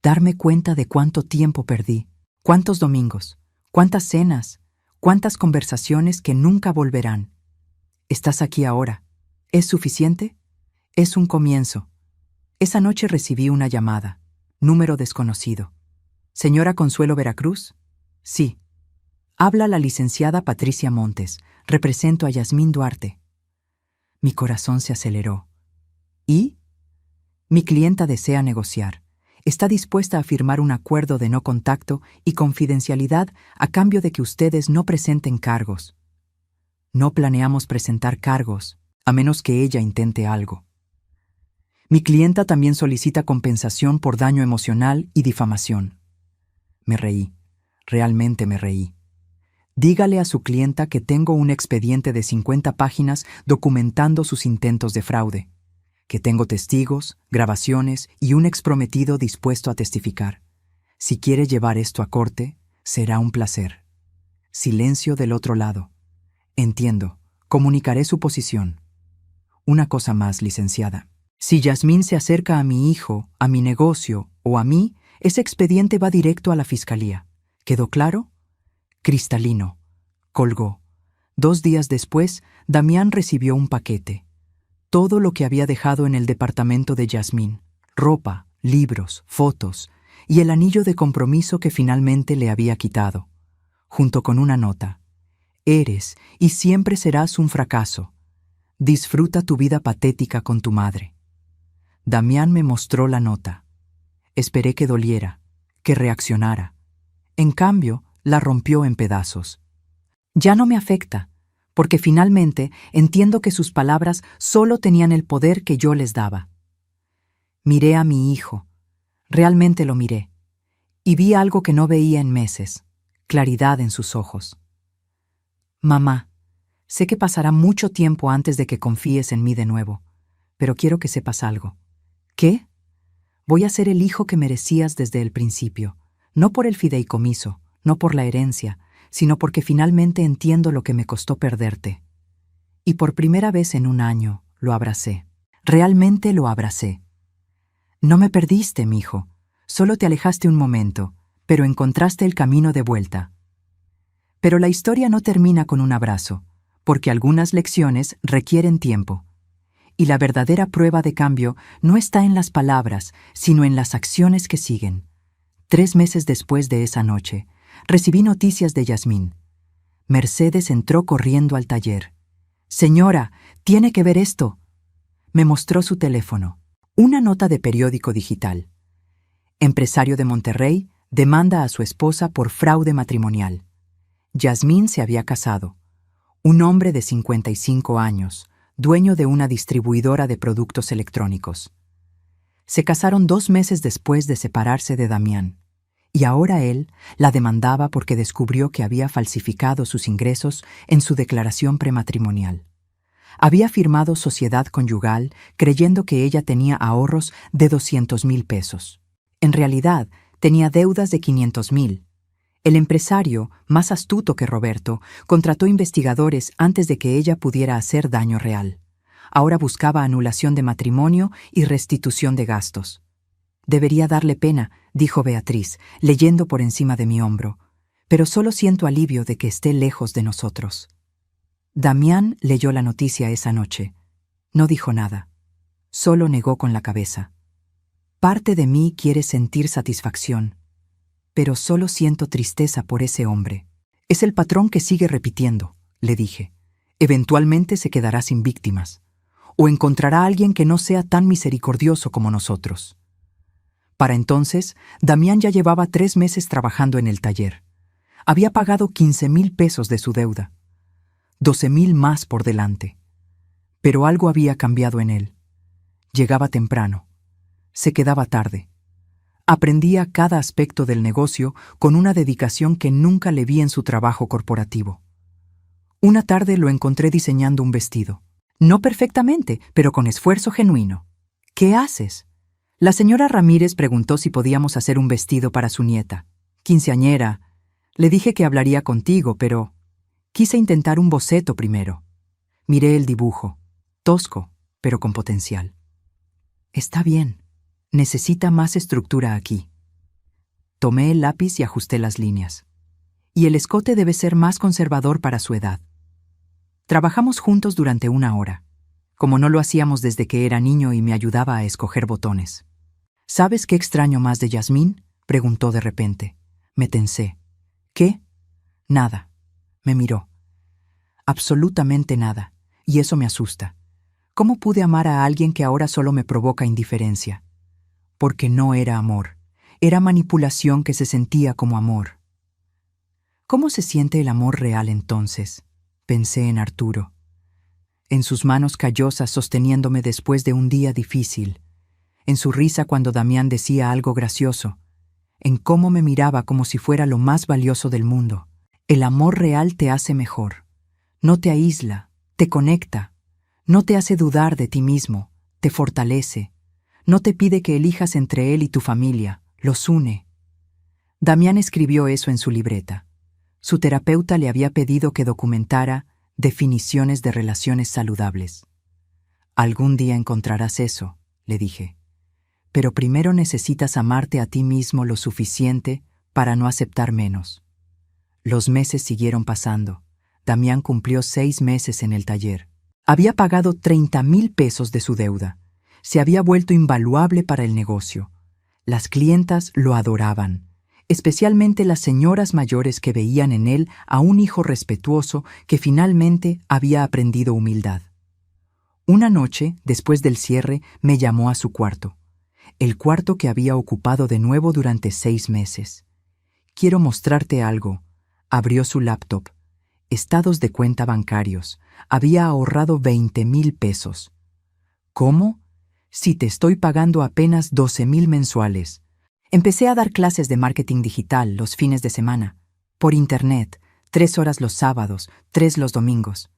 Darme cuenta de cuánto tiempo perdí, cuántos domingos, cuántas cenas, cuántas conversaciones que nunca volverán. Estás aquí ahora. ¿Es suficiente? Es un comienzo. Esa noche recibí una llamada. Número desconocido. ¿Señora Consuelo Veracruz? Sí. Habla la licenciada Patricia Montes. Represento a Yasmín Duarte. Mi corazón se aceleró. ¿Y? Mi clienta desea negociar. Está dispuesta a firmar un acuerdo de no contacto y confidencialidad a cambio de que ustedes no presenten cargos. No planeamos presentar cargos, a menos que ella intente algo. Mi clienta también solicita compensación por daño emocional y difamación. Me reí. Realmente me reí. Dígale a su clienta que tengo un expediente de 50 páginas documentando sus intentos de fraude, que tengo testigos, grabaciones y un exprometido dispuesto a testificar. Si quiere llevar esto a corte, será un placer. Silencio del otro lado. Entiendo. Comunicaré su posición. Una cosa más, licenciada. Si Yasmín se acerca a mi hijo, a mi negocio o a mí, ese expediente va directo a la fiscalía. ¿Quedó claro? Cristalino. Colgó. 2 días después, Damián recibió un paquete. Todo lo que había dejado en el departamento de Yasmín. Ropa, libros, fotos y el anillo de compromiso que finalmente le había quitado. Junto con una nota. Eres y siempre serás un fracaso. Disfruta tu vida patética con tu madre. Damián me mostró la nota. Esperé que doliera, que reaccionara. En cambio, la rompió en pedazos. Ya no me afecta, porque finalmente entiendo que sus palabras solo tenían el poder que yo les daba. Miré a mi hijo, realmente lo miré, y vi algo que no veía en meses, claridad en sus ojos. Mamá, sé que pasará mucho tiempo antes de que confíes en mí de nuevo, pero quiero que sepas algo. ¿Qué? Voy a ser el hijo que merecías desde el principio, no por el fideicomiso, no por la herencia, sino porque finalmente entiendo lo que me costó perderte. Y por primera vez en un año lo abracé. Realmente lo abracé. No me perdiste, mijo. Solo te alejaste un momento, pero encontraste el camino de vuelta. Pero la historia no termina con un abrazo, porque algunas lecciones requieren tiempo. Y la verdadera prueba de cambio no está en las palabras, sino en las acciones que siguen. 3 meses después de esa noche, recibí noticias de Yasmín. Mercedes entró corriendo al taller. «Señora, tiene que ver esto». Me mostró su teléfono. Una nota de periódico digital. Empresario de Monterrey demanda a su esposa por fraude matrimonial. Yasmín se había casado. Un hombre de 55 años, dueño de una distribuidora de productos electrónicos. Se casaron 2 meses después de separarse de Damián. Y ahora él la demandaba porque descubrió que había falsificado sus ingresos en su declaración prematrimonial. Había firmado sociedad conyugal creyendo que ella tenía ahorros de 200,000 pesos. En realidad, tenía deudas de 500,000. El empresario, más astuto que Roberto, contrató investigadores antes de que ella pudiera hacer daño real. Ahora buscaba anulación de matrimonio y restitución de gastos. «Debería darle pena», dijo Beatriz, leyendo por encima de mi hombro, «pero solo siento alivio de que esté lejos de nosotros». Damián leyó la noticia esa noche. No dijo nada. Solo negó con la cabeza. Parte de mí quiere sentir satisfacción, pero solo siento tristeza por ese hombre. Es el patrón que sigue repitiendo, le dije. Eventualmente se quedará sin víctimas, o encontrará a alguien que no sea tan misericordioso como nosotros. Para entonces, Damián ya llevaba 3 meses trabajando en el taller. Había pagado 15,000 pesos de su deuda. 12,000 más por delante. Pero algo había cambiado en él. Llegaba temprano. Se quedaba tarde. Aprendía cada aspecto del negocio con una dedicación que nunca le vi en su trabajo corporativo. Una tarde lo encontré diseñando un vestido. No perfectamente, pero con esfuerzo genuino. «¿Qué haces?» La señora Ramírez preguntó si podíamos hacer un vestido para su nieta. Quinceañera. Le dije que hablaría contigo, pero quise intentar un boceto primero. Miré el dibujo. Tosco, pero con potencial. «Está bien. Necesita más estructura aquí». Tomé el lápiz y ajusté las líneas. Y el escote debe ser más conservador para su edad. Trabajamos juntos durante 1 hora, como no lo hacíamos desde que era niño y me ayudaba a escoger botones. «¿Sabes qué extraño más de Yasmín?», preguntó de repente. Me tensé. «¿Qué?» «Nada». Me miró. «Absolutamente nada, y eso me asusta. ¿Cómo pude amar a alguien que ahora solo me provoca indiferencia?» Porque no era amor, era manipulación que se sentía como amor. ¿Cómo se siente el amor real entonces?, pensé en Arturo. En sus manos callosas sosteniéndome después de un día difícil, en su risa cuando Damián decía algo gracioso, en cómo me miraba como si fuera lo más valioso del mundo. El amor real te hace mejor. No te aísla, te conecta. No te hace dudar de ti mismo, te fortalece. No te pide que elijas entre él y tu familia, los une. Damián escribió eso en su libreta. Su terapeuta le había pedido que documentara definiciones de relaciones saludables. «Algún día encontrarás eso», le dije. «Pero primero necesitas amarte a ti mismo lo suficiente para no aceptar menos». Los meses siguieron pasando. Damián cumplió 6 meses en el taller. Había pagado 30,000 pesos de su deuda. Se había vuelto invaluable para el negocio. Las clientas lo adoraban, especialmente las señoras mayores que veían en él a un hijo respetuoso que finalmente había aprendido humildad. Una noche, después del cierre, me llamó a su cuarto, el cuarto que había ocupado de nuevo durante 6 meses. «Quiero mostrarte algo». Abrió su laptop. Estados de cuenta bancarios. Había ahorrado 20,000 pesos. «¿Cómo? Si te estoy pagando apenas 12,000 mensuales». Empecé a dar clases de marketing digital los fines de semana, por internet, 3 horas los sábados, 3 los domingos.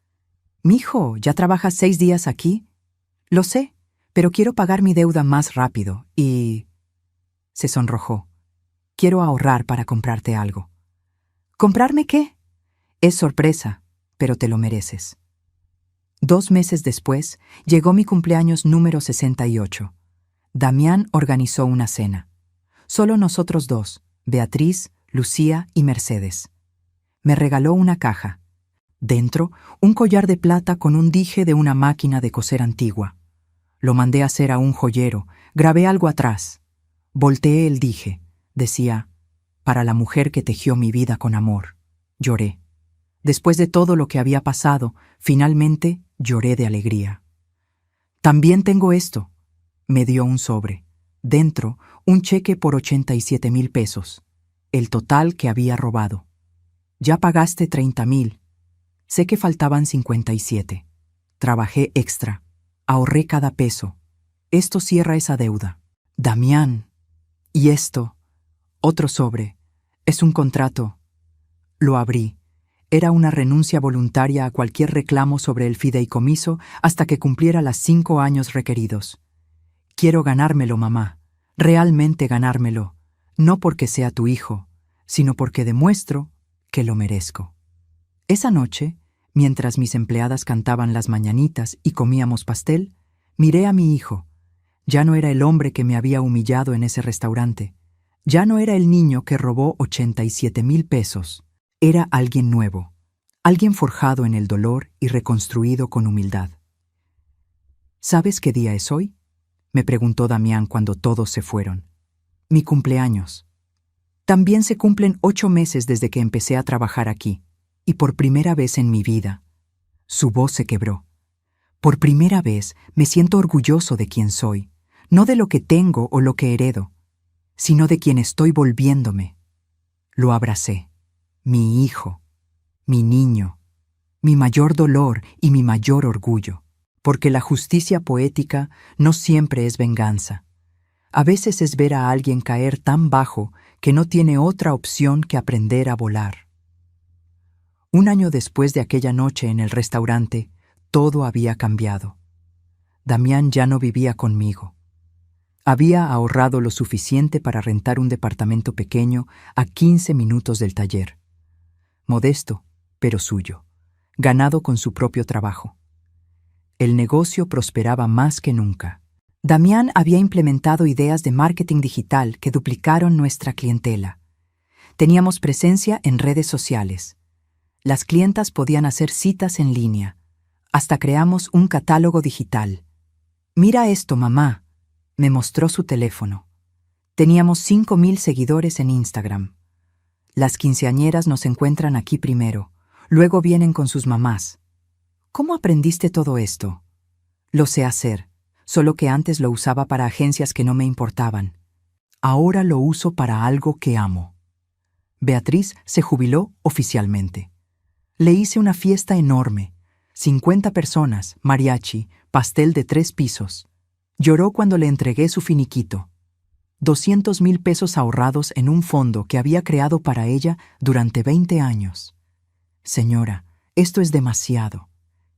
«Mijo, ¿ya trabajas 6 días aquí?» «Lo sé, pero quiero pagar mi deuda más rápido y...» Se sonrojó. «Quiero ahorrar para comprarte algo». «¿Comprarme qué?» «Es sorpresa, pero te lo mereces». 2 meses después, llegó mi cumpleaños número 68. Damián organizó una cena. Solo nosotros dos, Beatriz, Lucía y Mercedes. Me regaló una caja. Dentro, un collar de plata con un dije de una máquina de coser antigua. Lo mandé a hacer a un joyero, grabé algo atrás. Volteé el dije. Decía, «Para la mujer que tejió mi vida con amor». Lloré. Después de todo lo que había pasado, finalmente lloré de alegría. «También tengo esto». Me dio un sobre. Dentro, un cheque por 87,000 pesos. El total que había robado. «Ya pagaste 30,000. Sé que faltaban 57. Trabajé extra. Ahorré cada peso. Esto cierra esa deuda». «Damián». «¿Y esto?» «Otro sobre. Es un contrato». Lo abrí. Era una renuncia voluntaria a cualquier reclamo sobre el fideicomiso hasta que cumpliera los 5 años requeridos. «Quiero ganármelo, mamá. Realmente ganármelo. No porque sea tu hijo, sino porque demuestro que lo merezco». Esa noche, mientras mis empleadas cantaban las mañanitas y comíamos pastel, miré a mi hijo. Ya no era el hombre que me había humillado en ese restaurante. Ya no era el niño que robó 87,000 pesos. Era alguien nuevo, alguien forjado en el dolor y reconstruido con humildad. «¿Sabes qué día es hoy?», me preguntó Damián cuando todos se fueron. «Mi cumpleaños. También se cumplen 8 meses desde que empecé a trabajar aquí, y por primera vez en mi vida». Su voz se quebró. «Por primera vez me siento orgulloso de quién soy, no de lo que tengo o lo que heredo, sino de quien estoy volviéndome». Lo abracé. Mi hijo, mi niño, mi mayor dolor y mi mayor orgullo, porque la justicia poética no siempre es venganza. A veces es ver a alguien caer tan bajo que no tiene otra opción que aprender a volar. 1 año después de aquella noche en el restaurante, todo había cambiado. Damián ya no vivía conmigo. Había ahorrado lo suficiente para rentar un departamento pequeño a 15 minutos del taller. Modesto, pero suyo, ganado con su propio trabajo. El negocio prosperaba más que nunca. Damián había implementado ideas de marketing digital que duplicaron nuestra clientela. Teníamos presencia en redes sociales. Las clientas podían hacer citas en línea. Hasta creamos un catálogo digital. «Mira esto, mamá», me mostró su teléfono. Teníamos 5,000 seguidores en Instagram. Las quinceañeras nos encuentran aquí primero, luego vienen con sus mamás. «¿Cómo aprendiste todo esto?» «Lo sé hacer, solo que antes lo usaba para agencias que no me importaban. Ahora lo uso para algo que amo». Beatriz se jubiló oficialmente. Le hice una fiesta enorme, 50 personas, mariachi, pastel de 3 pisos. Lloró cuando le entregué su finiquito. 200,000 pesos ahorrados en un fondo que había creado para ella durante 20 años. «Señora, esto es demasiado.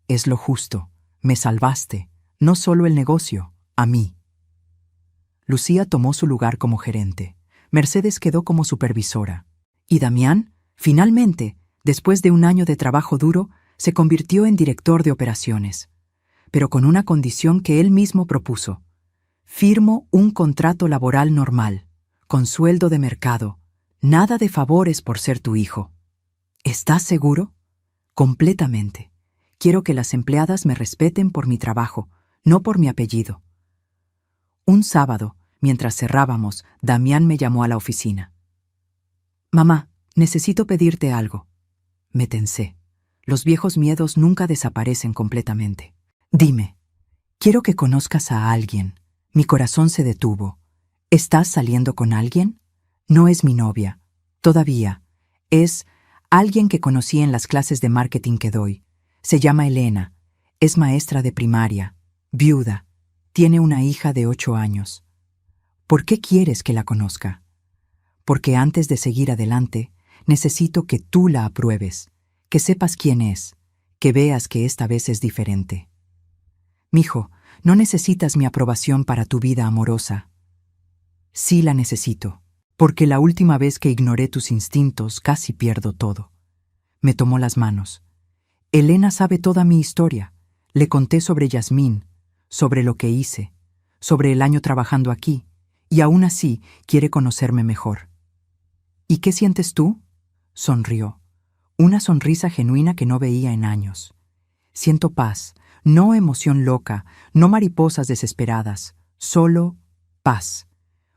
Es lo justo. Me salvaste, no solo el negocio, a mí». Lucía tomó su lugar como gerente. Mercedes quedó como supervisora. Y Damián, finalmente, después de 1 año de trabajo duro, se convirtió en director de operaciones, pero con una condición que él mismo propuso. «Firmo un contrato laboral normal, con sueldo de mercado, nada de favores por ser tu hijo». «¿Estás seguro?» «Completamente. Quiero que las empleadas me respeten por mi trabajo, no por mi apellido». Un sábado, mientras cerrábamos, Damián me llamó a la oficina. «Mamá, necesito pedirte algo». Me tensé. Los viejos miedos nunca desaparecen completamente. «Dime». Quiero que conozcas a alguien. Mi corazón se detuvo. ¿Estás saliendo con alguien? No es mi novia. Todavía. Es alguien que conocí en las clases de marketing que doy. Se llama Elena. Es maestra de primaria. Viuda. Tiene una hija de 8 años. ¿Por qué quieres que la conozca? Porque antes de seguir adelante, necesito que tú la apruebes, que sepas quién es, que veas que esta vez es diferente. Mijo, no necesitas mi aprobación para tu vida amorosa. Sí la necesito, porque la última vez que ignoré tus instintos casi pierdo todo. Me tomó las manos. Elena sabe toda mi historia. Le conté sobre Yasmín, sobre lo que hice, sobre el año trabajando aquí, y aún así quiere conocerme mejor. ¿Y qué sientes tú? Sonrió. Una sonrisa genuina que no veía en años. Siento paz, no emoción loca, no mariposas desesperadas, solo paz,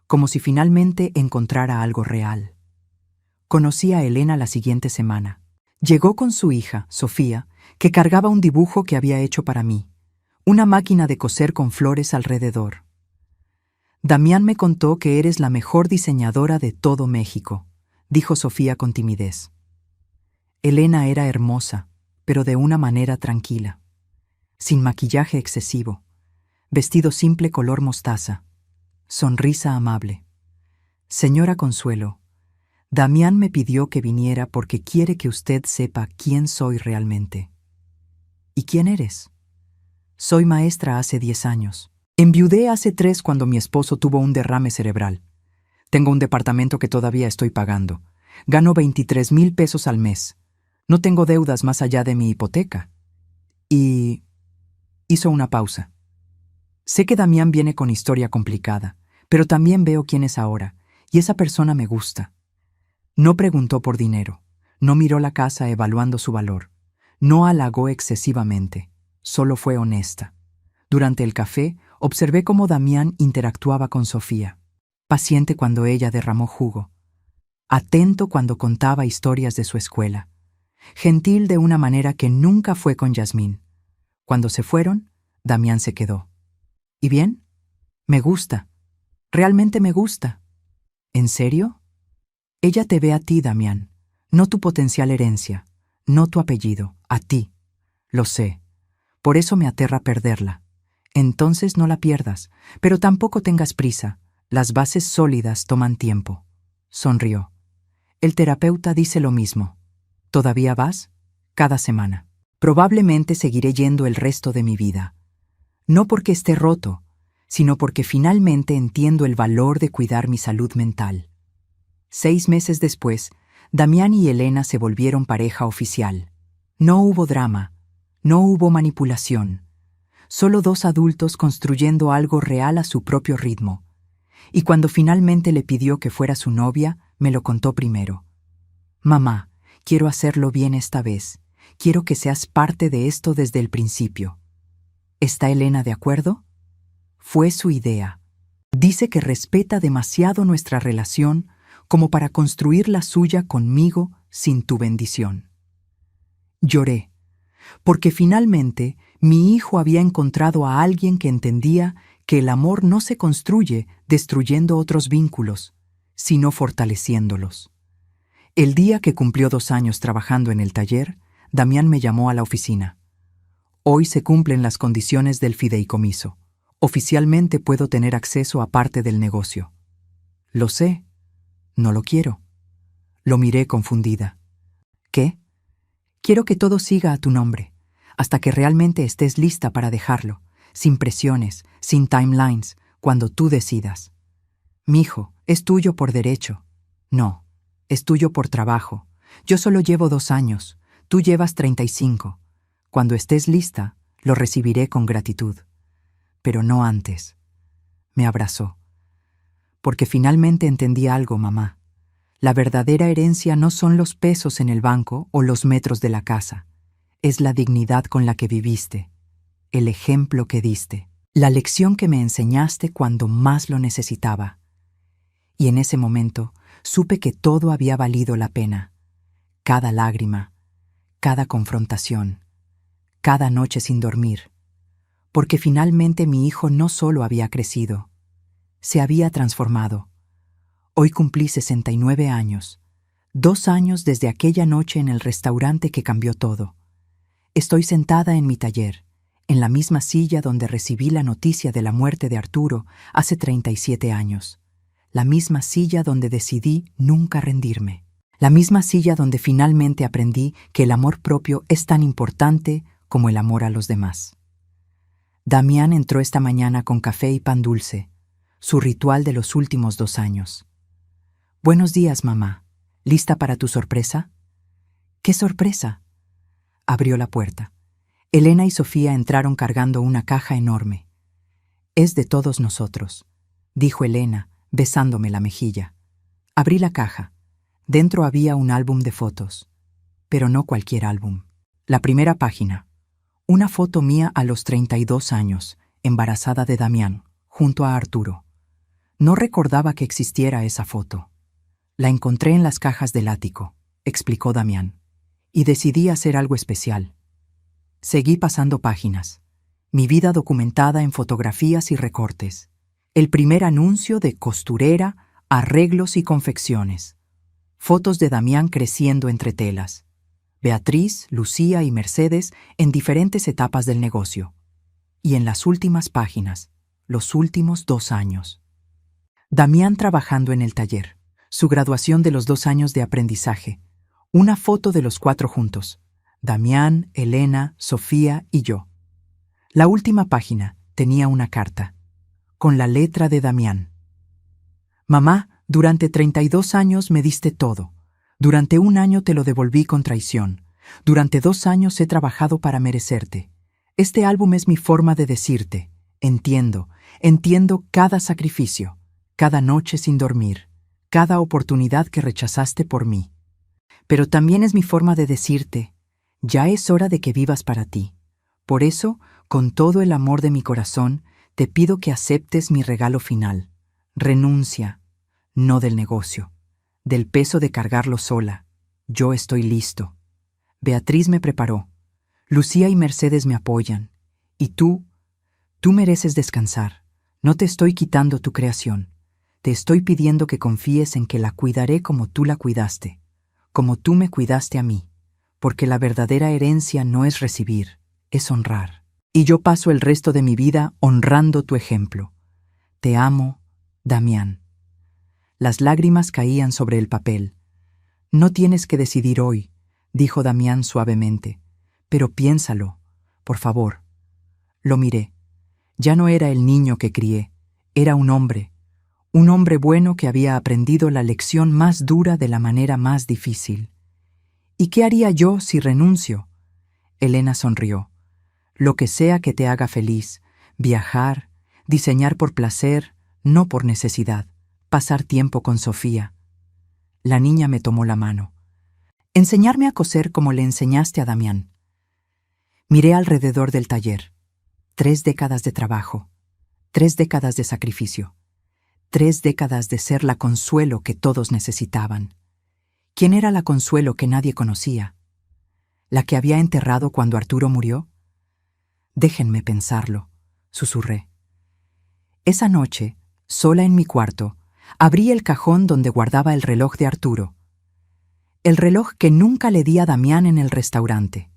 como si finalmente encontrara algo real. Conocí a Elena la siguiente semana. Llegó con su hija, Sofía, que cargaba un dibujo que había hecho para mí, una máquina de coser con flores alrededor. Damián me contó que eres la mejor diseñadora de todo México, dijo Sofía con timidez. Elena era hermosa, pero de una manera tranquila, sin maquillaje excesivo, vestido simple color mostaza, sonrisa amable. Señora Consuelo, Damián me pidió que viniera porque quiere que usted sepa quién soy realmente. ¿Y quién eres? Soy maestra hace 10 años. Enviudé hace 3 cuando mi esposo tuvo un derrame cerebral. Tengo un departamento que todavía estoy pagando. Gano 23,000 pesos al mes. No tengo deudas más allá de mi hipoteca. Y... hizo una pausa. Sé que Damián viene con historia complicada, pero también veo quién es ahora, y esa persona me gusta. No preguntó por dinero, no miró la casa evaluando su valor, no halagó excesivamente, solo fue honesta. Durante el café, observé cómo Damián interactuaba con Sofía, paciente cuando ella derramó jugo, atento cuando contaba historias de su escuela, gentil de una manera que nunca fue con Yasmín. Cuando se fueron, Damián se quedó. ¿Y bien? Me gusta. Realmente me gusta. ¿En serio? Ella te ve a ti, Damián, no tu potencial herencia, no tu apellido, a ti. Lo sé. Por eso me aterra perderla. Entonces no la pierdas, pero tampoco tengas prisa. Las bases sólidas toman tiempo. Sonrió. El terapeuta dice lo mismo. ¿Todavía vas? Cada semana. Probablemente seguiré yendo el resto de mi vida. No porque esté roto, sino porque finalmente entiendo el valor de cuidar mi salud mental. 6 meses después, Damián y Elena se volvieron pareja oficial. No hubo drama, no hubo manipulación, solo 2 adultos construyendo algo real a su propio ritmo. Y cuando finalmente le pidió que fuera su novia, me lo contó primero. Mamá, quiero hacerlo bien esta vez. Quiero que seas parte de esto desde el principio. ¿Está Elena de acuerdo? Fue su idea. Dice que respeta demasiado nuestra relación como para construir la suya conmigo sin tu bendición. Lloré, porque finalmente mi hijo había encontrado a alguien que entendía que el amor no se construye destruyendo otros vínculos, sino fortaleciéndolos. El día que cumplió 2 años trabajando en el taller, Damián me llamó a la oficina. Hoy se cumplen las condiciones del fideicomiso. Oficialmente puedo tener acceso a parte del negocio. Lo sé. No lo quiero. Lo miré confundida. ¿Qué? Quiero que todo siga a tu nombre, hasta que realmente estés lista para dejarlo, sin presiones, sin timelines, cuando tú decidas. Mijo, es tuyo por derecho. No, es tuyo por trabajo. Yo solo llevo 2 años, tú llevas 35. Cuando estés lista, lo recibiré con gratitud. Pero no antes. Me abrazó. Porque finalmente entendí algo, mamá. La verdadera herencia no son los pesos en el banco o los metros de la casa. Es la dignidad con la que viviste, el ejemplo que diste, la lección que me enseñaste cuando más lo necesitaba. Y en ese momento supe que todo había valido la pena. Cada lágrima, cada confrontación, cada noche sin dormir. porque finalmente mi hijo no solo había crecido, se había transformado. Hoy cumplí 69 años, 2 años desde aquella noche en el restaurante que cambió todo. Estoy sentada en mi taller, en la misma silla donde recibí la noticia de la muerte de Arturo hace 37 años. La misma silla donde decidí nunca rendirme. La misma silla donde finalmente aprendí que el amor propio es tan importante como el amor a los demás. Damián entró esta mañana con café y pan dulce, su ritual de los últimos 2 años. «Buenos días, mamá. ¿Lista para tu sorpresa?» «¿Qué sorpresa?» Abrió la puerta. Elena y Sofía entraron cargando una caja enorme. «Es de todos nosotros», dijo Elena, besándome la mejilla. Abrí la caja. Dentro había un álbum de fotos, pero no cualquier álbum. La primera página. Una foto mía a los 32 años, embarazada de Damián, junto a Arturo. No recordaba que existiera esa foto. La encontré en las cajas del ático, explicó Damián, y decidí hacer algo especial. Seguí pasando páginas. Mi vida documentada en fotografías y recortes. El primer anuncio de costurera, arreglos y confecciones. Fotos de Damián creciendo entre telas. Beatriz, Lucía y Mercedes en diferentes etapas del negocio. Y en las últimas páginas, los últimos 2 años. Damián trabajando en el taller. Su graduación de los 2 años de aprendizaje. Una foto de los 4 juntos. Damián, Elena, Sofía y yo. La última página tenía una carta, con la letra de Damián. «Mamá, durante 32 años me diste todo. Durante 1 año te lo devolví con traición. Durante 2 años he trabajado para merecerte. Este álbum es mi forma de decirte, entiendo cada sacrificio, cada noche sin dormir, cada oportunidad que rechazaste por mí. Pero también es mi forma de decirte, ya es hora de que vivas para ti. Por eso, con todo el amor de mi corazón, te pido que aceptes mi regalo final. Renuncia, no del negocio, del peso de cargarlo sola. Yo estoy listo. Beatriz me preparó. Lucía y Mercedes me apoyan. Y tú mereces descansar. No te estoy quitando tu creación. Te estoy pidiendo que confíes en que la cuidaré como tú la cuidaste, como tú me cuidaste a mí, porque la verdadera herencia no es recibir, es honrar. Y yo paso el resto de mi vida honrando tu ejemplo. Te amo, Damián». Las lágrimas caían sobre el papel. «No tienes que decidir hoy», dijo Damián suavemente, «pero piénsalo, por favor». Lo miré. Ya no era el niño que crié, era un hombre bueno que había aprendido la lección más dura de la manera más difícil. «¿Y qué haría yo si renuncio?» Elena sonrió. «Lo que sea que te haga feliz, viajar, diseñar por placer, no por necesidad, pasar tiempo con Sofía». La niña me tomó la mano. «Enseñarme a coser como le enseñaste a Damián». Miré alrededor del taller. 3 décadas de trabajo, 3 décadas de sacrificio, 3 décadas de ser la Consuelo que todos necesitaban. ¿Quién era la Consuelo que nadie conocía? ¿La que había enterrado cuando Arturo murió? «Déjenme pensarlo», susurré. Esa noche, sola en mi cuarto, abrí el cajón donde guardaba el reloj de Arturo. El reloj que nunca le di a Damián en el restaurante.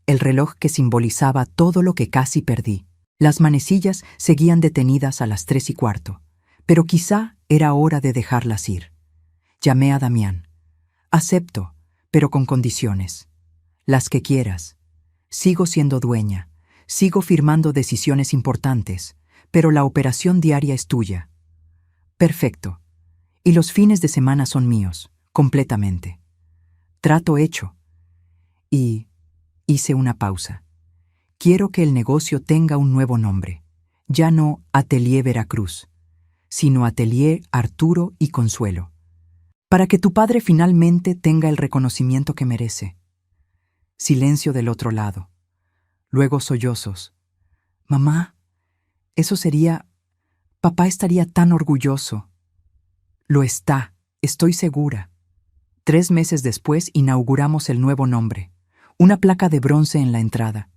El reloj que simbolizaba todo lo que casi perdí. Las manecillas seguían detenidas a las 3:15, pero quizá era hora de dejarlas ir. Llamé a Damián. «Acepto, pero con condiciones. Las que quieras. Sigo siendo dueña, sigo firmando decisiones importantes, pero la operación diaria es tuya». «Perfecto. Y los fines de semana son míos, completamente». «Trato hecho». Y hice una pausa. «Quiero que el negocio tenga un nuevo nombre. Ya no Atelier Veracruz, sino Atelier Arturo y Consuelo. Para que tu padre finalmente tenga el reconocimiento que merece». Silencio del otro lado. Luego sollozos. «Mamá, eso sería... Papá estaría tan orgulloso». «Lo está, estoy segura». 3 meses después inauguramos el nuevo nombre. Una placa de bronce en la entrada.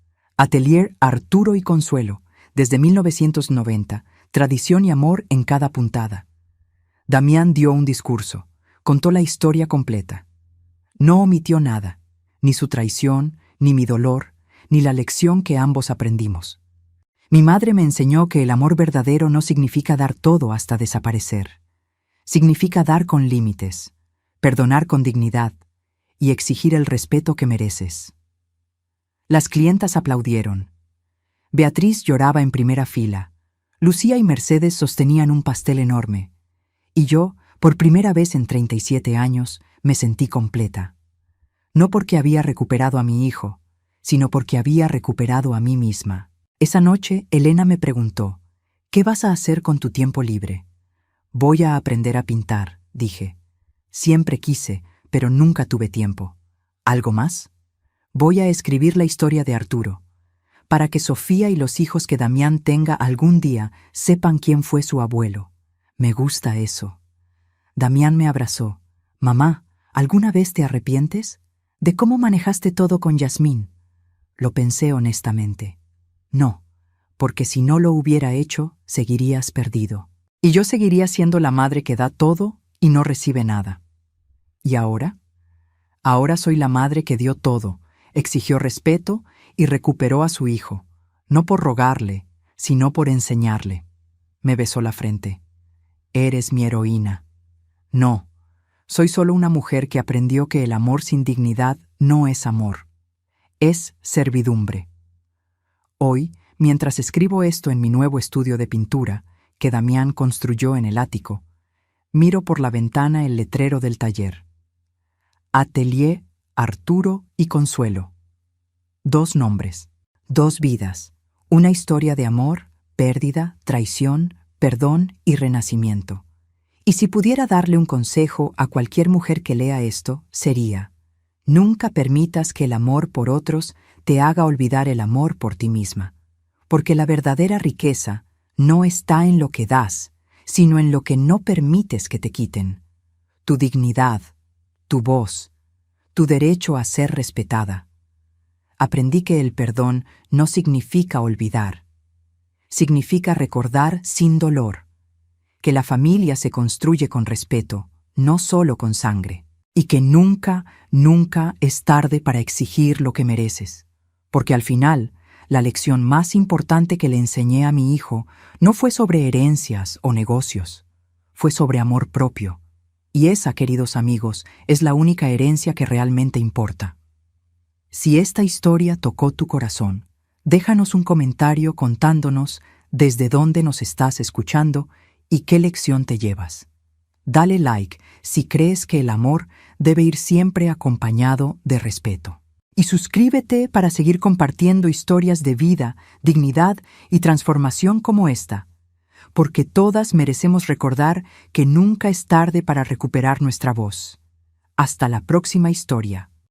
Atelier Arturo y Consuelo, desde 1990, tradición y amor en cada puntada. Damián dio un discurso, contó la historia completa. No omitió nada, ni su traición, ni mi dolor, ni la lección que ambos aprendimos. Mi madre me enseñó que el amor verdadero no significa dar todo hasta desaparecer. Significa dar con límites, perdonar con dignidad y exigir el respeto que mereces. Las clientas aplaudieron. Beatriz lloraba en primera fila. Lucía y Mercedes sostenían un pastel enorme. Y yo, por primera vez en 37 años, me sentí completa. No porque había recuperado a mi hijo, sino porque había recuperado a mí misma. Esa noche, Elena me preguntó, ¿qué vas a hacer con tu tiempo libre? Voy a aprender a pintar, dije. Siempre quise, pero nunca tuve tiempo. ¿Algo más? Voy a escribir la historia de Arturo, para que Sofía y los hijos que Damián tenga algún día sepan quién fue su abuelo. Me gusta eso. Damián me abrazó. Mamá, ¿alguna vez te arrepientes? ¿De cómo manejaste todo con Yasmín? Lo pensé honestamente. No, porque si no lo hubiera hecho, seguirías perdido. Y yo seguiría siendo la madre que da todo y no recibe nada. ¿Y ahora? Ahora soy la madre que dio todo, exigió respeto y recuperó a su hijo, no por rogarle, sino por enseñarle. Me besó la frente. Eres mi heroína. No, soy solo una mujer que aprendió que el amor sin dignidad no es amor, es servidumbre. Hoy, mientras escribo esto en mi nuevo estudio de pintura, que Damián construyó en el ático, miro por la ventana el letrero del taller. Atelier Arturo y Consuelo. 2 nombres, 2 vidas, una historia de amor, pérdida, traición, perdón y renacimiento. Y si pudiera darle un consejo a cualquier mujer que lea esto, sería: nunca permitas que el amor por otros te haga olvidar el amor por ti misma, porque la verdadera riqueza no está en lo que das, sino en lo que no permites que te quiten. Tu dignidad, tu voz, tu derecho a ser respetada. Aprendí que el perdón no significa olvidar, significa recordar sin dolor, que la familia se construye con respeto, no solo con sangre, y que nunca, nunca es tarde para exigir lo que mereces, porque al final, la lección más importante que le enseñé a mi hijo no fue sobre herencias o negocios, fue sobre amor propio, y esa, queridos amigos, es la única herencia que realmente importa. Si esta historia tocó tu corazón, déjanos un comentario contándonos desde dónde nos estás escuchando y qué lección te llevas. Dale like si crees que el amor debe ir siempre acompañado de respeto. Y suscríbete para seguir compartiendo historias de vida, dignidad y transformación como esta, porque todas merecemos recordar que nunca es tarde para recuperar nuestra voz. Hasta la próxima historia.